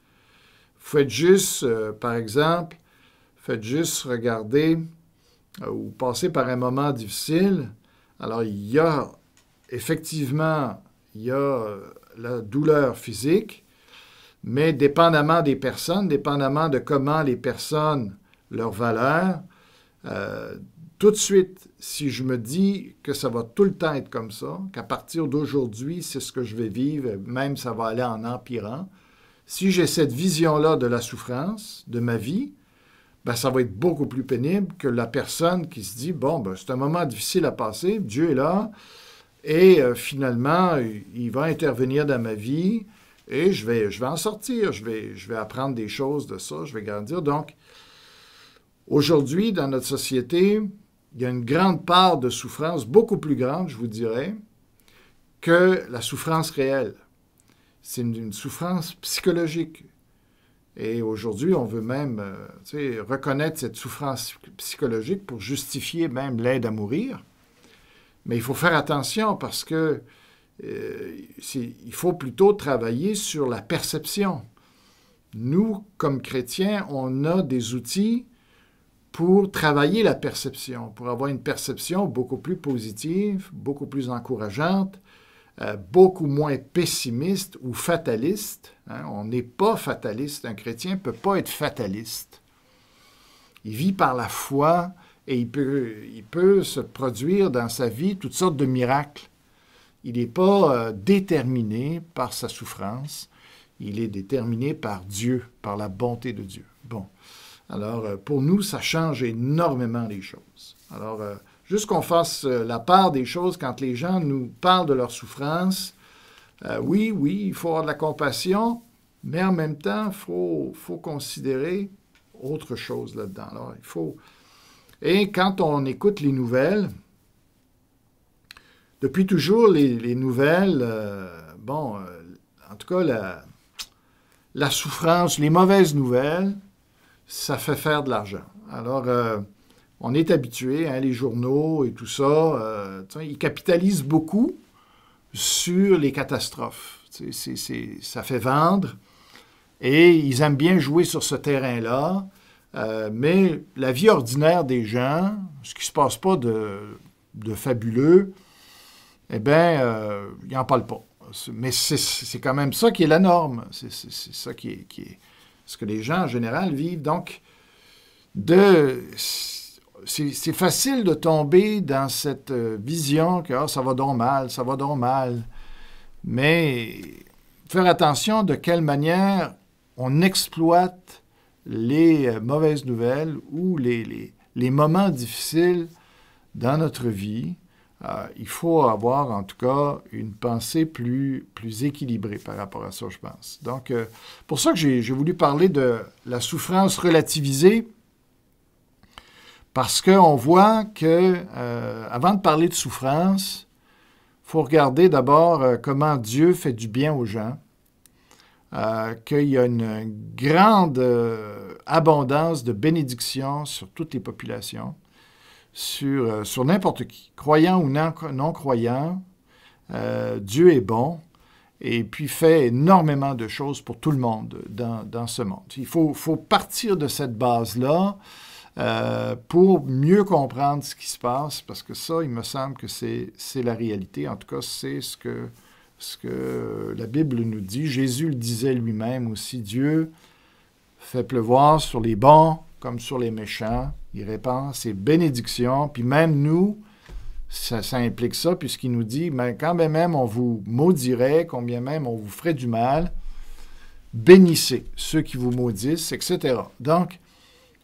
[SPEAKER 1] Faites juste, par exemple, regarder ou passer par un moment difficile. Alors, effectivement, il y a la douleur physique, mais dépendamment des personnes, dépendamment de comment les personnes, leur valeur, tout de suite, si je me dis que ça va tout le temps être comme ça, qu'à partir d'aujourd'hui, c'est ce que je vais vivre, même ça va aller en empirant, si j'ai cette vision-là de la souffrance, de ma vie, ben, ça va être beaucoup plus pénible que la personne qui se dit, bon, ben, c'est un moment difficile à passer, Dieu est là, et finalement, il va intervenir dans ma vie, et je vais en sortir, je vais apprendre des choses de ça, je vais grandir. Donc, aujourd'hui, dans notre société, il y a une grande part de souffrance, beaucoup plus grande, je vous dirais, que la souffrance réelle. C'est une souffrance psychologique. Et aujourd'hui, on veut même reconnaître cette souffrance psychologique pour justifier même l'aide à mourir. Mais il faut faire attention parce que il faut plutôt travailler sur la perception. Nous, comme chrétiens, on a des outils pour travailler la perception, pour avoir une perception beaucoup plus positive, beaucoup plus encourageante, beaucoup moins pessimiste ou fataliste. Hein. On n'est pas fataliste. Un chrétien ne peut pas être fataliste. Il vit par la foi et il peut se produire dans sa vie toutes sortes de miracles. Il n'est pas déterminé par sa souffrance. Il est déterminé par Dieu, par la bonté de Dieu. Bon. Alors, pour nous, ça change énormément les choses. Alors, juste qu'on fasse la part des choses quand les gens nous parlent de leur souffrance. Oui, il faut avoir de la compassion, mais en même temps, il faut considérer autre chose là-dedans. Alors, il faut... Et quand on écoute les nouvelles, depuis toujours, les nouvelles, en tout cas, la souffrance, les mauvaises nouvelles, ça fait faire de l'argent. Alors, on est habitué, hein, les journaux et tout ça, ils capitalisent beaucoup sur les catastrophes. Ça fait vendre et ils aiment bien jouer sur ce terrain-là. Mais la vie ordinaire des gens, ce qui ne se passe pas de fabuleux, eh bien, ils n'en parlent pas. Mais c'est quand même ça qui est la norme. C'est ça qui est ce que les gens, en général, vivent. Donc, c'est facile de tomber dans cette vision que ça va donc mal, ça va donc mal. Mais faire attention de quelle manière on exploite les mauvaises nouvelles ou les moments difficiles dans notre vie. Il faut avoir, en tout cas, une pensée plus équilibrée par rapport à ça, je pense. Donc, pour ça que j'ai voulu parler de la souffrance relativisée, parce qu'on voit que, avant de parler de souffrance, il faut regarder d'abord comment Dieu fait du bien aux gens, qu'il y a une grande abondance de bénédictions sur toutes les populations, sur n'importe qui, croyant ou non-croyant, Dieu est bon et puis fait énormément de choses pour tout le monde dans ce monde. Il faut partir de cette base-là pour mieux comprendre ce qui se passe, parce que ça, il me semble que c'est la réalité. En tout cas, c'est ce que la Bible nous dit. Jésus le disait lui-même aussi, Dieu fait pleuvoir sur les bons comme sur les méchants. Il répand ses bénédictions. Puis même nous, ça implique ça, puisqu'il nous dit, mais quand bien même on vous maudirait, combien même on vous ferait du mal, bénissez ceux qui vous maudissent, etc. Donc,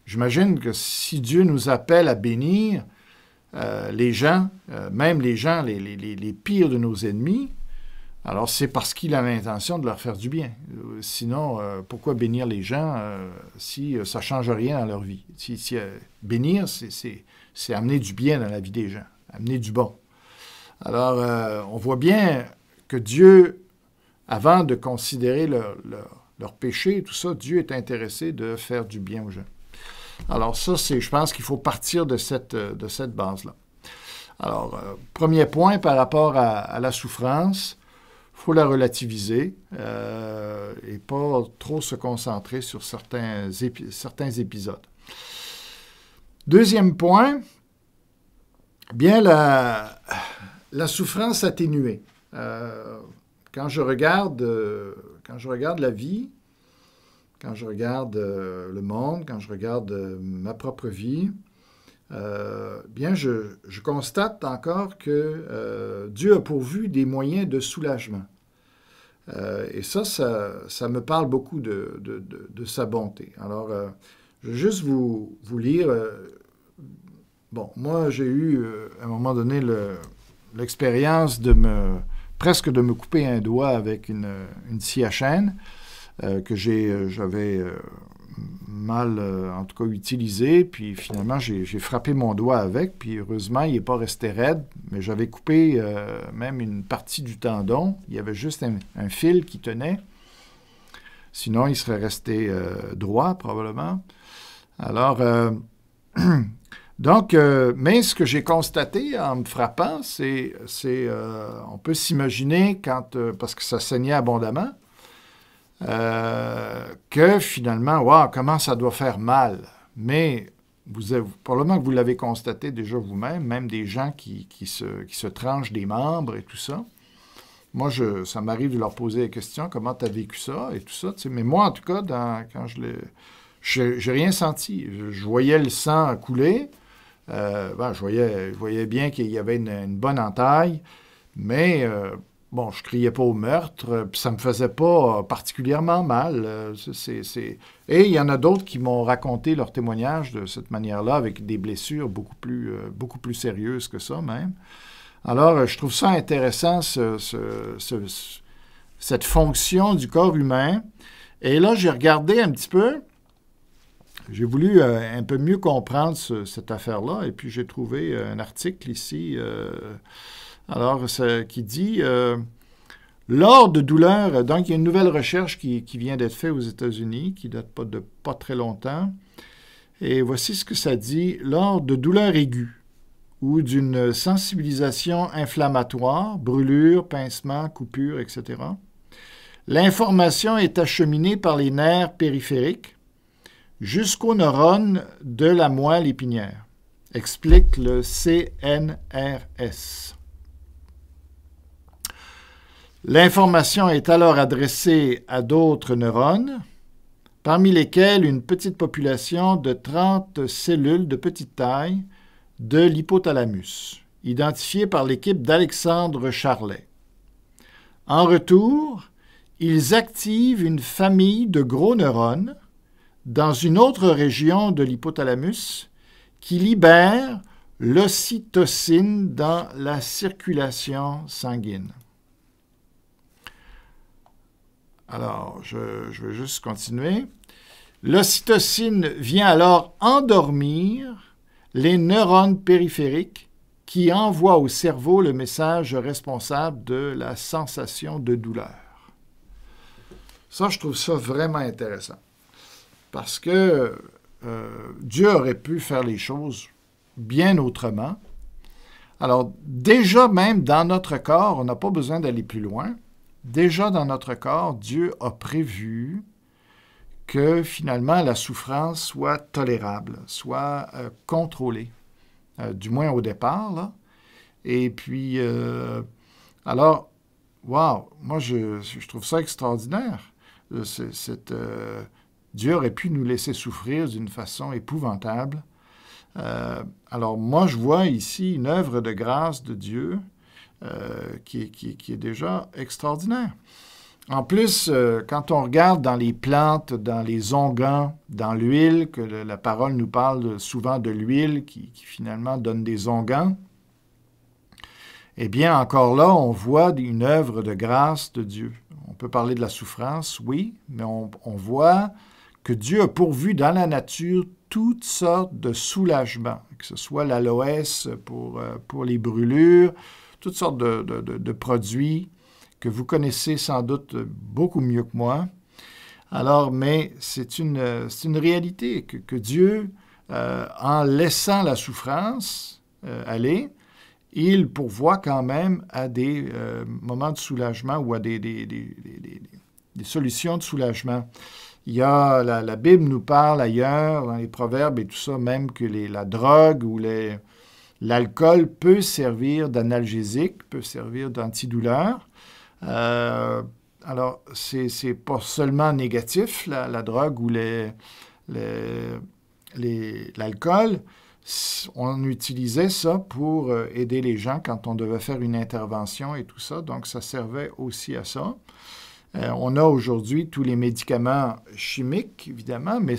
[SPEAKER 1] j'imagine que si Dieu nous appelle à bénir les gens, même les gens les pires de nos ennemis, alors c'est parce qu'il a l'intention de leur faire du bien. Sinon, pourquoi bénir les gens si ça ne change rien dans leur vie? Bénir, c'est amener du bien dans la vie des gens, amener du bon. Alors, on voit bien que Dieu, avant de considérer leur péché, tout ça, Dieu est intéressé de faire du bien aux gens. Alors ça, je pense qu'il faut partir de cette base-là. Alors, premier point par rapport à la souffrance, il faut la relativiser et pas trop se concentrer sur certains épisodes. Deuxième point, bien la souffrance atténuée. Quand je regarde la vie, quand je regarde le monde, quand je regarde ma propre vie, bien, je constate encore que Dieu a pourvu des moyens de soulagement. Et ça me parle beaucoup de sa bonté. Alors, je vais juste vous lire. Bon, moi, j'ai eu, à un moment donné, l'expérience presque de me couper un doigt avec une scie à chaîne que j'avais mal, en tout cas, utilisé, puis finalement, j'ai frappé mon doigt avec, puis heureusement, il n'est pas resté raide, mais j'avais coupé même une partie du tendon. Il y avait juste un fil qui tenait. Sinon, il serait resté droit, probablement. Alors, donc, mais ce que j'ai constaté en me frappant, c'est on peut s'imaginer, parce que ça saignait abondamment, que finalement, wow, comment ça doit faire mal. Mais probablement que vous l'avez constaté déjà vous-même, même des gens qui se tranchent des membres et tout ça. Moi, ça m'arrive de leur poser la question, comment tu as vécu ça et tout ça. Tu sais. Mais moi, en tout cas, quand j'ai rien senti. Je voyais le sang couler. Je voyais bien qu'il y avait une bonne entaille, mais bon, je criais pas au meurtre, puis ça me faisait pas particulièrement mal. Et il y en a d'autres qui m'ont raconté leur témoignage de cette manière-là, avec des blessures beaucoup plus sérieuses que ça même. Alors, je trouve ça intéressant, cette fonction du corps humain. Et là, j'ai regardé un petit peu. J'ai voulu un peu mieux comprendre cette affaire-là, et puis j'ai trouvé un article ici, qui dit lors de douleurs, donc il y a une nouvelle recherche qui vient d'être faite aux États-Unis, qui date de pas très longtemps, et voici ce que ça dit, lors de douleurs aiguës ou d'une sensibilisation inflammatoire, brûlure, pincement, coupure, etc., l'information est acheminée par les nerfs périphériques jusqu'aux neurones de la moelle épinière, explique le CNRS. L'information est alors adressée à d'autres neurones, parmi lesquels une petite population de 30 cellules de petite taille de l'hypothalamus, identifiées par l'équipe d'Alexandre Charlet. En retour, ils activent une famille de gros neurones dans une autre région de l'hypothalamus qui libère l'ocytocine dans la circulation sanguine. Alors, je vais juste continuer. L'ocytocine vient alors endormir les neurones périphériques qui envoient au cerveau le message responsable de la sensation de douleur. Ça, je trouve ça vraiment intéressant. Parce que Dieu aurait pu faire les choses bien autrement. Alors, déjà même dans notre corps, on n'a pas besoin d'aller plus loin. Déjà dans notre corps, Dieu a prévu que finalement la souffrance soit tolérable, soit contrôlée, du moins au départ, là. Et puis, alors, wow, moi je trouve ça extraordinaire. Dieu aurait pu nous laisser souffrir d'une façon épouvantable. Alors moi, je vois ici une œuvre de grâce de Dieu qui est déjà extraordinaire. En plus, quand on regarde dans les plantes, dans les onguents, dans l'huile, que la parole nous parle souvent de l'huile qui finalement donne des onguents, eh bien, encore là, on voit une œuvre de grâce de Dieu. On peut parler de la souffrance, oui, mais on voit que Dieu a pourvu dans la nature toutes sortes de soulagements, que ce soit l'aloès pour les brûlures, toutes sortes de produits que vous connaissez sans doute beaucoup mieux que moi. Alors, mais c'est une réalité que Dieu, en laissant la souffrance aller, il pourvoit quand même à des moments de soulagement ou à des solutions de soulagement. Il y a, la Bible nous parle ailleurs, dans les Proverbes et tout ça, même que la drogue ou l'alcool peut servir d'analgésique, peut servir d'antidouleur. Alors, c'est pas seulement négatif, la drogue ou l'alcool. On utilisait ça pour aider les gens quand on devait faire une intervention et tout ça, donc ça servait aussi à ça. On a aujourd'hui tous les médicaments chimiques, évidemment, mais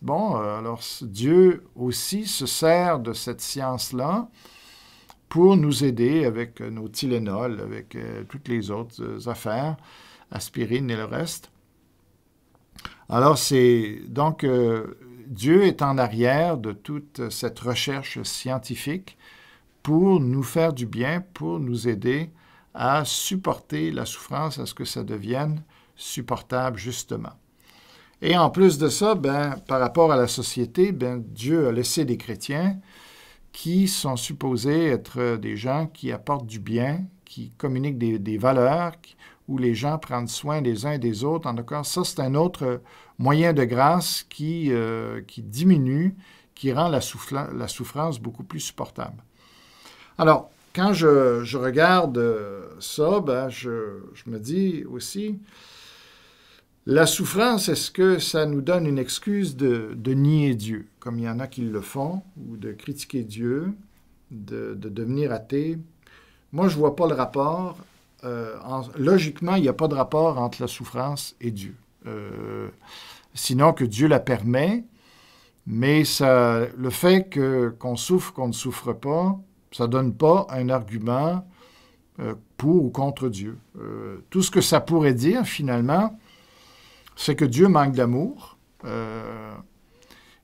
[SPEAKER 1] bon, alors Dieu aussi se sert de cette science-là pour nous aider avec nos Tylenol, avec toutes les autres affaires, aspirine et le reste. Alors, donc, Dieu est en arrière de toute cette recherche scientifique pour nous faire du bien, pour nous aider à supporter la souffrance, à ce que ça devienne supportable, justement. Et en plus de ça, par rapport à la société, Dieu a laissé des chrétiens qui sont supposés être des gens qui apportent du bien, qui communiquent des valeurs, où les gens prennent soin les uns des autres. En tout cas, ça, c'est un autre moyen de grâce qui diminue, qui rend la souffrance beaucoup plus supportable. Alors, quand je regarde ça, ben, je me dis aussi, la souffrance, est-ce que ça nous donne une excuse de nier Dieu, comme il y en a qui le font, ou de critiquer Dieu, de devenir athée? Moi, je ne vois pas le rapport. Logiquement, il n'y a pas de rapport entre la souffrance et Dieu. Sinon que Dieu la permet, mais le fait qu'on souffre, qu'on ne souffre pas, ça ne donne pas un argument pour ou contre Dieu. Tout ce que ça pourrait dire, finalement, c'est que Dieu manque d'amour.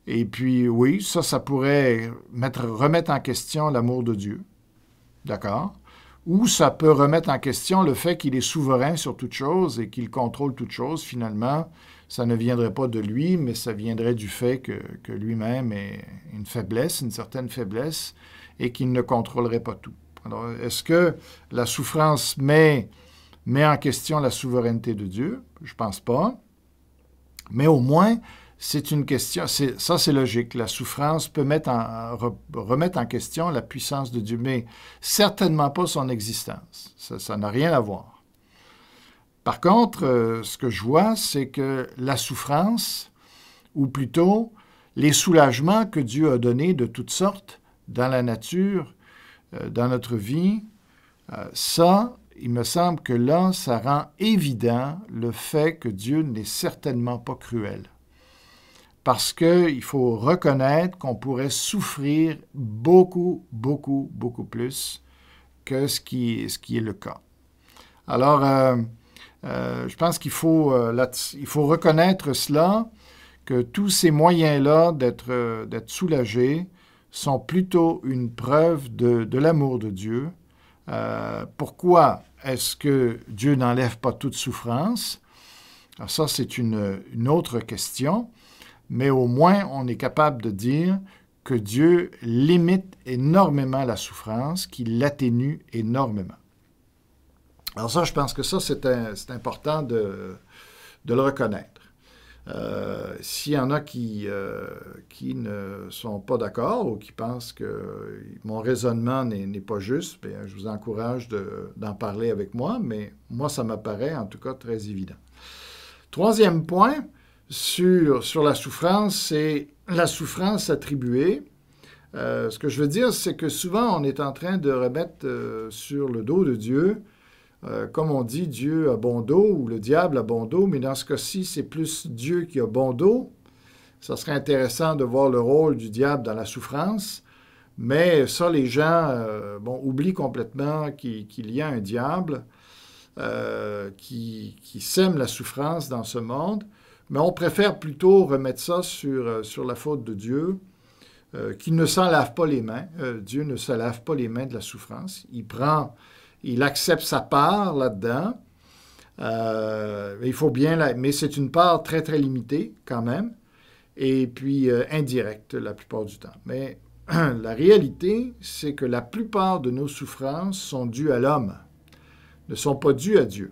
[SPEAKER 1] Et puis, oui, ça pourrait remettre en question l'amour de Dieu. D'accord? Ou ça peut remettre en question le fait qu'il est souverain sur toute chose et qu'il contrôle toute chose. Finalement, ça ne viendrait pas de lui, mais ça viendrait du fait que lui-même ait une faiblesse, une certaine faiblesse, et qu'il ne contrôlerait pas tout. Alors, est-ce que la souffrance met en question la souveraineté de Dieu? Je ne pense pas. Mais au moins, c'est une question, ça c'est logique. La souffrance peut remettre en question la puissance de Dieu, mais certainement pas son existence. Ça n'a rien à voir. Par contre, ce que je vois, c'est que la souffrance, ou plutôt les soulagements que Dieu a donnés de toutes sortes dans la nature, dans notre vie, ça, il me semble que là, ça rend évident le fait que Dieu n'est certainement pas cruel. Parce qu'il faut reconnaître qu'on pourrait souffrir beaucoup, beaucoup, beaucoup plus que ce qui est le cas. Alors, je pense qu'il faut reconnaître cela, que tous ces moyens-là d'être soulagés sont plutôt une preuve de l'amour de Dieu. Pourquoi est-ce que Dieu n'enlève pas toute souffrance? Alors ça, c'est une autre question, mais au moins, on est capable de dire que Dieu limite énormément la souffrance, qu'il l'atténue énormément. Alors ça, je pense que ça, c'est important de le reconnaître. S'il y en a qui ne sont pas d'accord ou qui pensent que mon raisonnement n'est pas juste, bien, je vous encourage d'en parler avec moi, mais moi, ça m'apparaît en tout cas très évident. Troisième point sur la souffrance, c'est la souffrance attribuée. Ce que je veux dire, c'est que souvent, on est en train de remettre sur le dos de Dieu, comme on dit, Dieu a bon dos ou le diable a bon dos, mais dans ce cas-ci, c'est plus Dieu qui a bon dos. Ça serait intéressant de voir le rôle du diable dans la souffrance, mais ça, les gens oublient complètement qu'il y a un diable qui sème la souffrance dans ce monde, mais on préfère plutôt remettre ça sur la faute de Dieu, qui ne s'en lave pas les mains. Dieu ne se lave pas les mains de la souffrance. Il accepte sa part là-dedans. Il faut bien mais c'est une part très, très limitée quand même, et puis indirecte la plupart du temps. Mais la réalité, c'est que la plupart de nos souffrances sont dues à l'homme, ne sont pas dues à Dieu.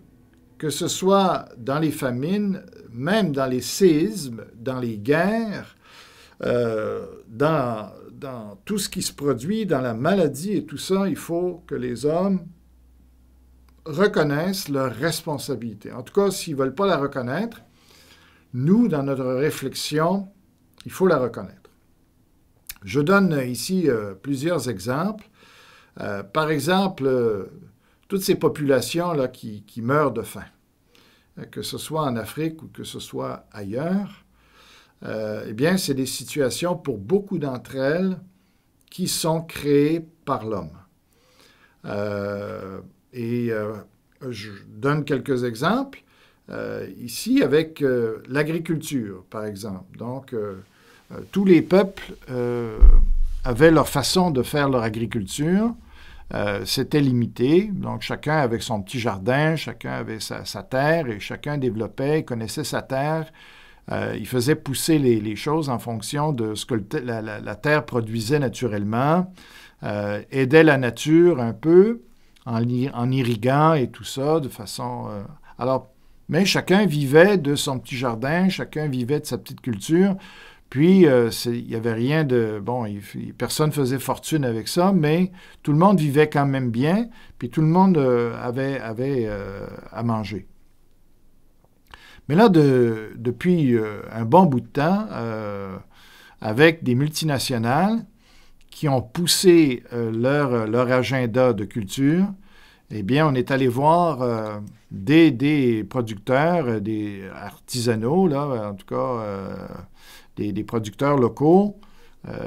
[SPEAKER 1] Que ce soit dans les famines, même dans les séismes, dans les guerres, dans tout ce qui se produit, dans la maladie et tout ça, il faut que les hommes reconnaissent leur responsabilité. En tout cas, s'ils ne veulent pas la reconnaître, nous, dans notre réflexion, il faut la reconnaître. Je donne ici plusieurs exemples. Par exemple, toutes ces populations-là qui meurent de faim, que ce soit en Afrique ou que ce soit ailleurs, eh bien, c'est des situations, pour beaucoup d'entre elles, qui sont créées par l'homme. Je donne quelques exemples. Ici, avec l'agriculture, par exemple. Donc, tous les peuples avaient leur façon de faire leur agriculture. C'était limité. Donc, chacun avait son petit jardin, chacun avait sa terre et chacun développait, connaissait sa terre. Il faisait pousser les choses en fonction de ce que la terre produisait naturellement, aidait la nature un peu en irriguant et tout ça de façon Alors, mais chacun vivait de son petit jardin, chacun vivait de sa petite culture. Puis, il n'y avait rien de... Bon, personne ne faisait fortune avec ça, mais tout le monde vivait quand même bien, puis tout le monde avait à manger. Mais là, depuis un bon bout de temps, avec des multinationales qui ont poussé leur agenda de culture, eh bien, on est allé voir des producteurs, des artisanaux, là, en tout cas, des producteurs locaux,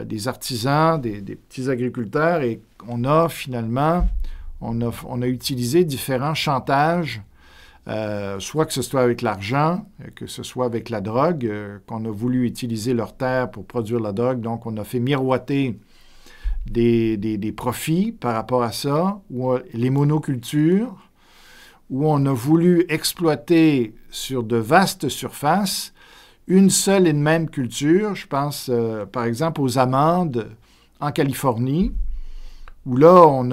[SPEAKER 1] des artisans, des petits agriculteurs, et on a finalement, on a utilisé différents chantages, soit que ce soit avec l'argent, que ce soit avec la drogue, qu'on a voulu utiliser leurs terres pour produire la drogue, donc on a fait miroiter des profits par rapport à ça, ou les monocultures, où on a voulu exploiter sur de vastes surfaces une seule et même culture. Je pense par exemple aux amandes en Californie, où là on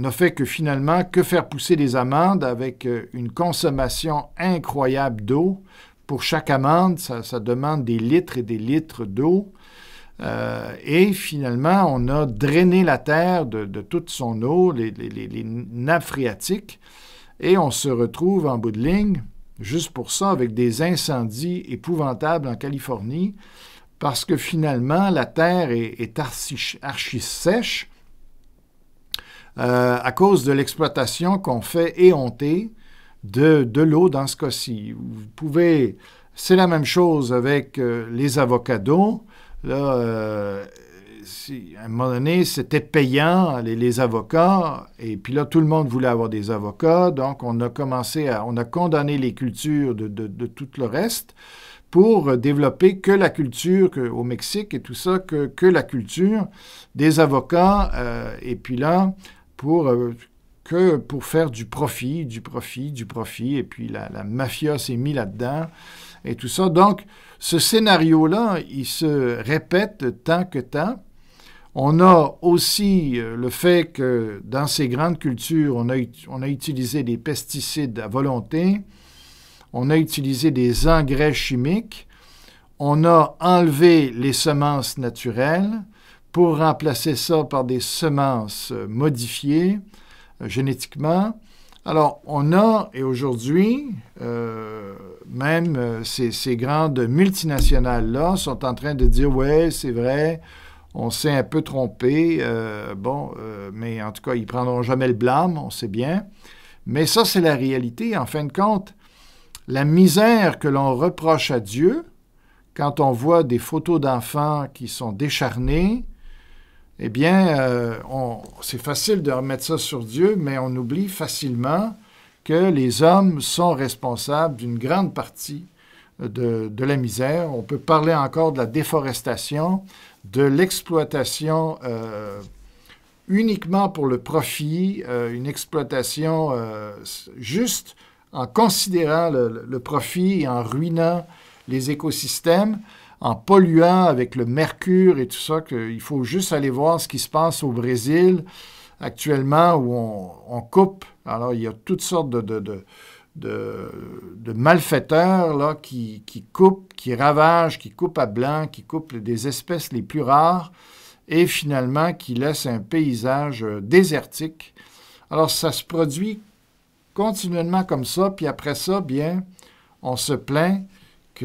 [SPEAKER 1] a fait que finalement, que faire pousser des amandes avec une consommation incroyable d'eau. Pour chaque amande, ça demande des litres et des litres d'eau. Et finalement, on a drainé la terre de toute son eau, les nappes phréatiques, et on se retrouve en bout de ligne, juste pour ça, avec des incendies épouvantables en Californie, parce que finalement, la terre est archi sèche à cause de l'exploitation qu'on fait éhonter de l'eau dans ce cas-ci. C'est la même chose avec les avocados. Là, à un moment donné, c'était payant, les avocats, et puis là, tout le monde voulait avoir des avocats, donc on a condamné les cultures de tout le reste pour développer que la culture, au Mexique et tout ça, que la culture des avocats, et puis là, pour faire du profit, et puis la mafia s'est mise là-dedans, et tout ça. Donc, ce scénario-là, il se répète tant que tant. On a aussi le fait que dans ces grandes cultures, on a utilisé des pesticides à volonté, on a utilisé des engrais chimiques, on a enlevé les semences naturelles pour remplacer ça par des semences modifiées génétiquement. Alors, on a, et aujourd'hui, même ces grandes multinationales-là sont en train de dire « Ouais, c'est vrai, on s'est un peu trompé, mais en tout cas, ils ne prendront jamais le blâme, on sait bien. » Mais ça, c'est la réalité. En fin de compte, la misère que l'on reproche à Dieu, quand on voit des photos d'enfants qui sont décharnés, eh bien, c'est facile de remettre ça sur Dieu, mais on oublie facilement que les hommes sont responsables d'une grande partie de la misère. On peut parler encore de la déforestation, de l'exploitation uniquement pour le profit, une exploitation juste en considérant le profit et en ruinant les écosystèmes, en polluant avec le mercure et tout ça, qu'il faut juste aller voir ce qui se passe au Brésil actuellement où on coupe. Alors, il y a toutes sortes de malfaiteurs là, qui coupent, qui ravagent, qui coupent à blanc, qui coupent des espèces les plus rares et finalement qui laissent un paysage désertique. Alors, ça se produit continuellement comme ça, puis après ça, bien, on se plaint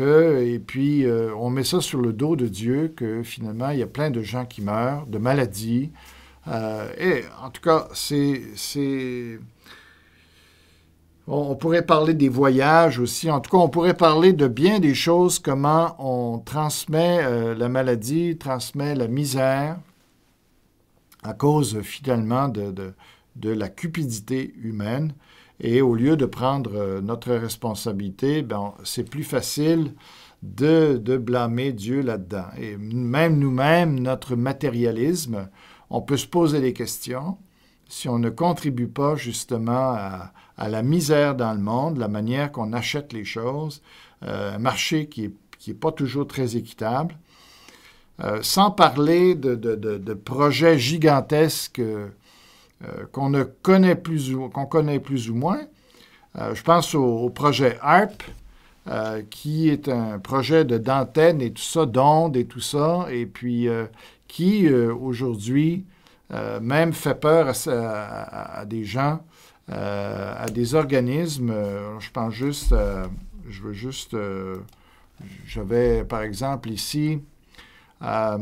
[SPEAKER 1] et puis on met ça sur le dos de Dieu, que finalement, il y a plein de gens qui meurent, de maladies. Et en tout cas, on pourrait parler des voyages aussi. En tout cas, on pourrait parler de bien des choses, comment on transmet la maladie, transmet la misère à cause finalement de la cupidité humaine. Et au lieu de prendre notre responsabilité, c'est plus facile de blâmer Dieu là-dedans. Et même nous-mêmes, notre matérialisme, on peut se poser des questions si on ne contribue pas justement à la misère dans le monde, la manière qu'on achète les choses, un marché qui est pas toujours très équitable, sans parler de projets gigantesques qu'on connaît plus ou moins. Je pense au projet HARP, qui est un projet d'antenne et tout ça, d'ondes et tout ça, et puis qui, aujourd'hui, même fait peur à des gens, à des organismes. Je pense juste, j'avais par exemple ici, ça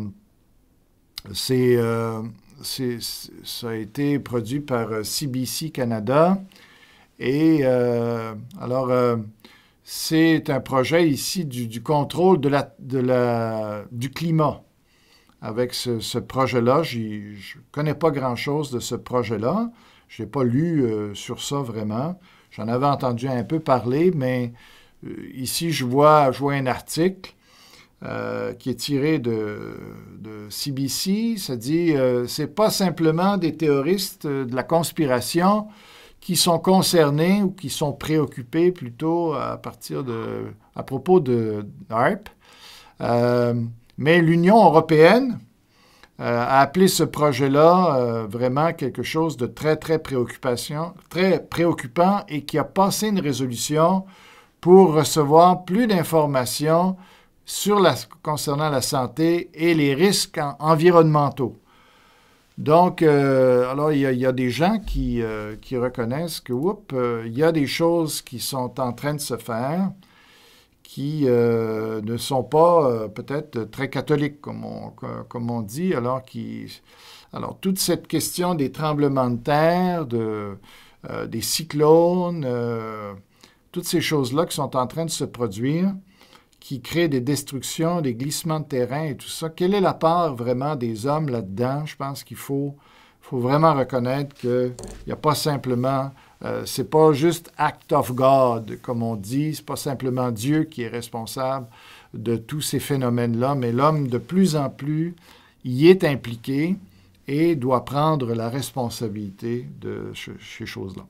[SPEAKER 1] a été produit par CBC Canada, et c'est un projet ici du contrôle du climat. Avec ce projet-là, je ne connais pas grand-chose de ce projet-là. Je n'ai pas lu sur ça vraiment. J'en avais entendu un peu parler, mais ici, je vois un article qui est tiré de CBC. Ça dit c'est pas simplement des théoristes de la conspiration qui sont concernés ou qui sont préoccupés plutôt à propos de HARP. Mais l'Union européenne a appelé ce projet-là vraiment quelque chose de très, très préoccupant et qui a passé une résolution pour recevoir plus d'informations concernant la santé et les risques environnementaux. Donc, alors, il y a des gens qui reconnaissent que, il y a des choses qui sont en train de se faire qui ne sont pas peut-être très catholiques, comme on dit, alors toute cette question des tremblements de terre, des cyclones, toutes ces choses-là qui sont en train de se produire, qui créent des destructions, des glissements de terrain et tout ça, quelle est la part vraiment des hommes là-dedans? Je pense qu'il faut vraiment reconnaître qu'il n'y a pas simplement... c'est pas juste act of God, comme on dit. C'est pas simplement Dieu qui est responsable de tous ces phénomènes-là, mais l'homme, de plus en plus, y est impliqué et doit prendre la responsabilité de ces choses-là.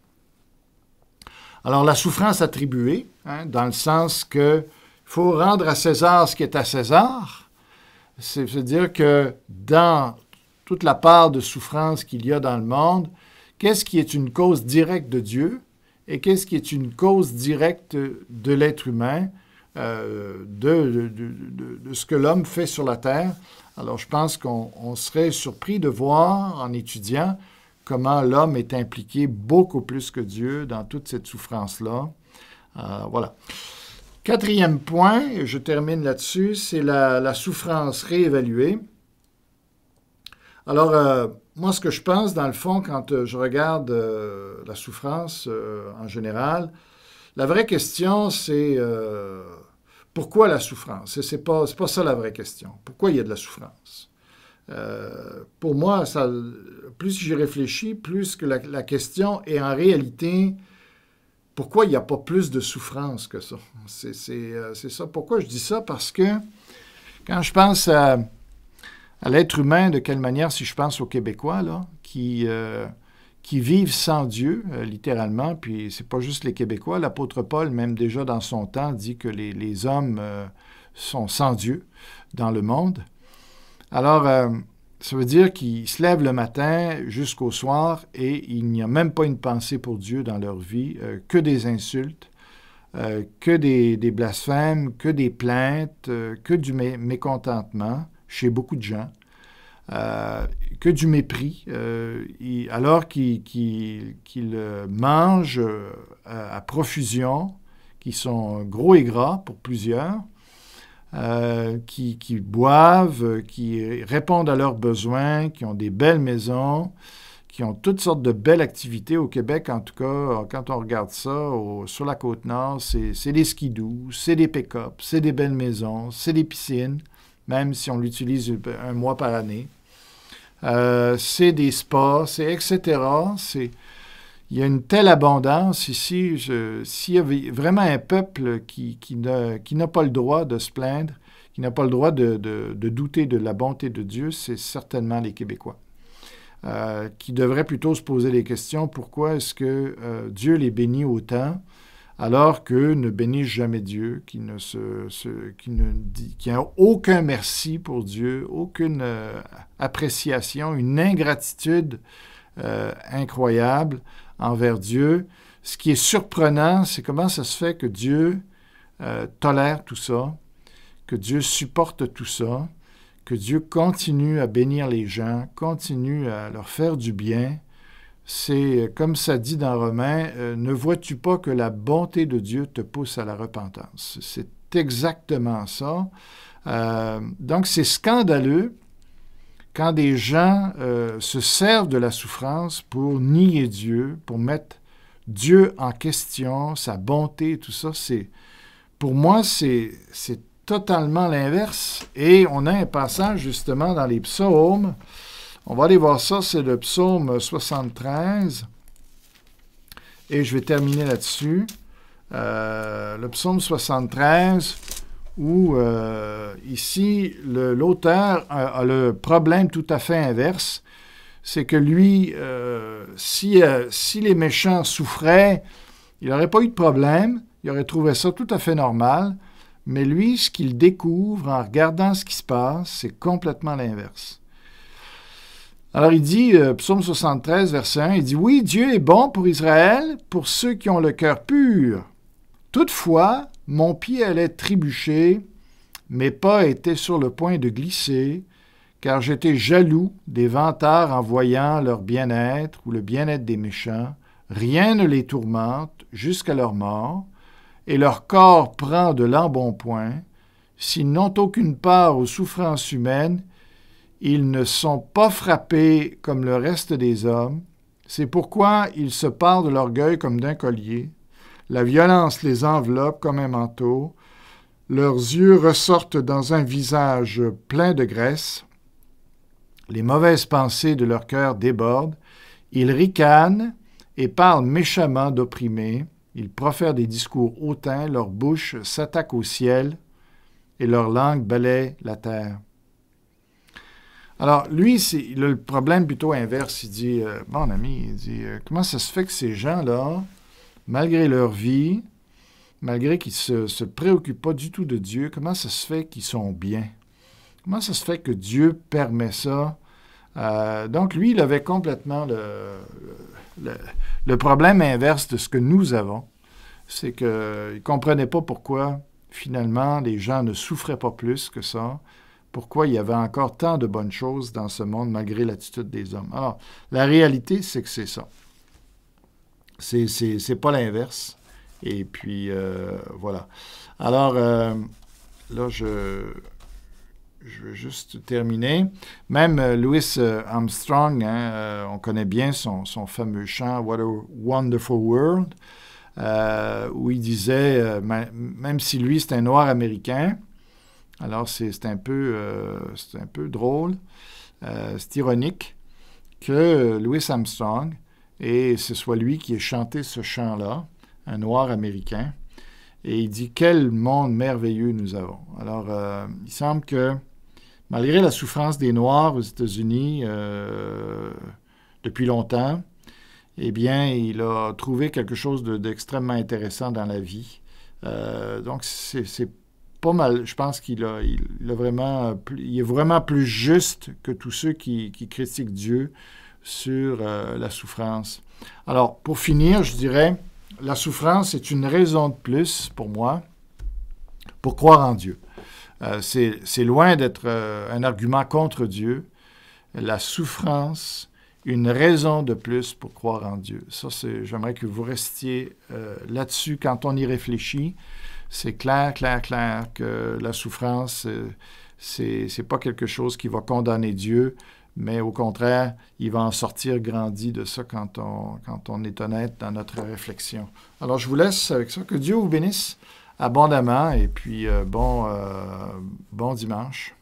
[SPEAKER 1] Alors, la souffrance attribuée, dans le sens que il faut rendre à César ce qui est à César, c'est-à-dire que dans toute la part de souffrance qu'il y a dans le monde, qu'est-ce qui est une cause directe de Dieu et qu'est-ce qui est une cause directe de l'être humain, de ce que l'homme fait sur la terre. Alors, je pense qu'on serait surpris de voir, en étudiant, comment l'homme est impliqué beaucoup plus que Dieu dans toute cette souffrance-là. Voilà. Quatrième point, et je termine là-dessus, c'est la souffrance réévaluée. Alors, moi, ce que je pense, dans le fond, quand je regarde la souffrance en général, la vraie question, c'est pourquoi la souffrance? C'est pas ça la vraie question. Pourquoi il y a de la souffrance? Pour moi, plus j'y réfléchis, plus que la question est en réalité, pourquoi il n'y a pas plus de souffrance que ça? C'est ça. Pourquoi je dis ça? Parce que quand je pense à l'être humain, de quelle manière, si je pense aux Québécois, là, qui vivent sans Dieu, littéralement, puis c'est pas juste les Québécois, l'apôtre Paul, même déjà dans son temps, dit que les hommes sont sans Dieu dans le monde. Alors, ça veut dire qu'ils se lèvent le matin jusqu'au soir et il n'y a même pas une pensée pour Dieu dans leur vie, que des insultes, que des blasphèmes, que des plaintes, que du mécontentement chez beaucoup de gens, que du mépris, alors qu'ils mangent à profusion, qui sont gros et gras pour plusieurs, qui boivent, qui répondent à leurs besoins, qui ont des belles maisons, qui ont toutes sortes de belles activités au Québec. En tout cas, quand on regarde ça, sur la Côte-Nord, c'est des skidoo, c'est des pick-up, c'est des belles maisons, c'est des piscines, même si on l'utilise un mois par année. C'est des spas, etc. Il y a une telle abondance ici. S'il y avait vraiment un peuple qui n'a pas le droit de se plaindre, qui n'a pas le droit de douter de la bonté de Dieu, c'est certainement les Québécois, qui devraient plutôt se poser les questions, pourquoi est-ce que Dieu les bénit autant, alors qu'eux ne bénissent jamais Dieu, qui n'a aucun merci pour Dieu, aucune appréciation, une ingratitude incroyable envers Dieu. ce qui est surprenant, c'est comment ça se fait que Dieu tolère tout ça, que Dieu supporte tout ça, que Dieu continue à bénir les gens, continue à leur faire du bien. C'est, comme ça dit dans Romains, ne vois-tu pas que la bonté de Dieu te pousse à la repentance? C'est exactement ça. Donc, c'est scandaleux quand des gens se servent de la souffrance pour nier Dieu, pour mettre Dieu en question, sa bonté, tout ça. Pour moi, c'est totalement l'inverse. Et on a un passage justement dans les psaumes. On va aller voir ça, c'est le psaume 73. Et je vais terminer là-dessus. Le psaume 73, où ici, l'auteur a le problème tout à fait inverse. C'est que lui, si les méchants souffraient, il n'aurait pas eu de problème. Il aurait trouvé ça tout à fait normal. Mais lui, ce qu'il découvre en regardant ce qui se passe, c'est complètement l'inverse. Alors il dit, psaume 73, verset 1, il dit « Oui, Dieu est bon pour Israël, pour ceux qui ont le cœur pur. Toutefois, mon pied allait trébucher, mes pas étaient sur le point de glisser, car j'étais jaloux des vantards en voyant leur bien-être ou le bien-être des méchants. Rien ne les tourmente jusqu'à leur mort, et leur corps prend de l'embonpoint. S'ils n'ont aucune part aux souffrances humaines, ils ne sont pas frappés comme le reste des hommes. C'est pourquoi ils se parent de l'orgueil comme d'un collier. La violence les enveloppe comme un manteau. Leurs yeux ressortent dans un visage plein de graisse. Les mauvaises pensées de leur cœur débordent. Ils ricanent et parlent méchamment d'opprimés. Ils profèrent des discours hautains, leur bouche s'attaque au ciel et leur langue balaie la terre. » Alors, lui, il a le problème plutôt inverse. Il dit, mon ami, il dit, comment ça se fait que ces gens-là, malgré leur vie, malgré qu'ils ne se préoccupent pas du tout de Dieu, comment ça se fait qu'ils sont bien? Comment ça se fait que Dieu permet ça? Donc, lui, il avait complètement le problème inverse de ce que nous avons. C'est qu'il ne comprenait pas pourquoi, finalement, les gens ne souffraient pas plus que ça. Pourquoi il y avait encore tant de bonnes choses dans ce monde malgré l'attitude des hommes. Alors, la réalité, c'est que c'est ça. C'est pas l'inverse. Et puis, voilà. Alors, là, je veux juste terminer. Même Louis Armstrong, on connaît bien son fameux chant « What a Wonderful World », où il disait, même si lui, c'est un noir américain, alors c'est un peu drôle, c'est ironique que Louis Armstrong, et ce soit lui qui ait chanté ce chant-là, un noir américain, et il dit « Quel monde merveilleux nous avons ». Alors, il semble que, malgré la souffrance des Noirs aux États-Unis depuis longtemps, eh bien, il a trouvé quelque chose d'extrêmement intéressant dans la vie. Donc, c'est pas mal. Je pense il est vraiment plus juste que tous ceux qui critiquent Dieu sur la souffrance. Alors, pour finir, je dirais, la souffrance est une raison de plus pour moi pour croire en Dieu. C'est loin d'être un argument contre Dieu. La souffrance, une raison de plus pour croire en Dieu. Ça, j'aimerais que vous restiez là-dessus quand on y réfléchit. C'est clair que la souffrance, c'est pas quelque chose qui va condamner Dieu, mais au contraire, il va en sortir grandi de ça quand on est honnête dans notre réflexion. Alors, je vous laisse avec ça. Que Dieu vous bénisse abondamment et puis bon dimanche.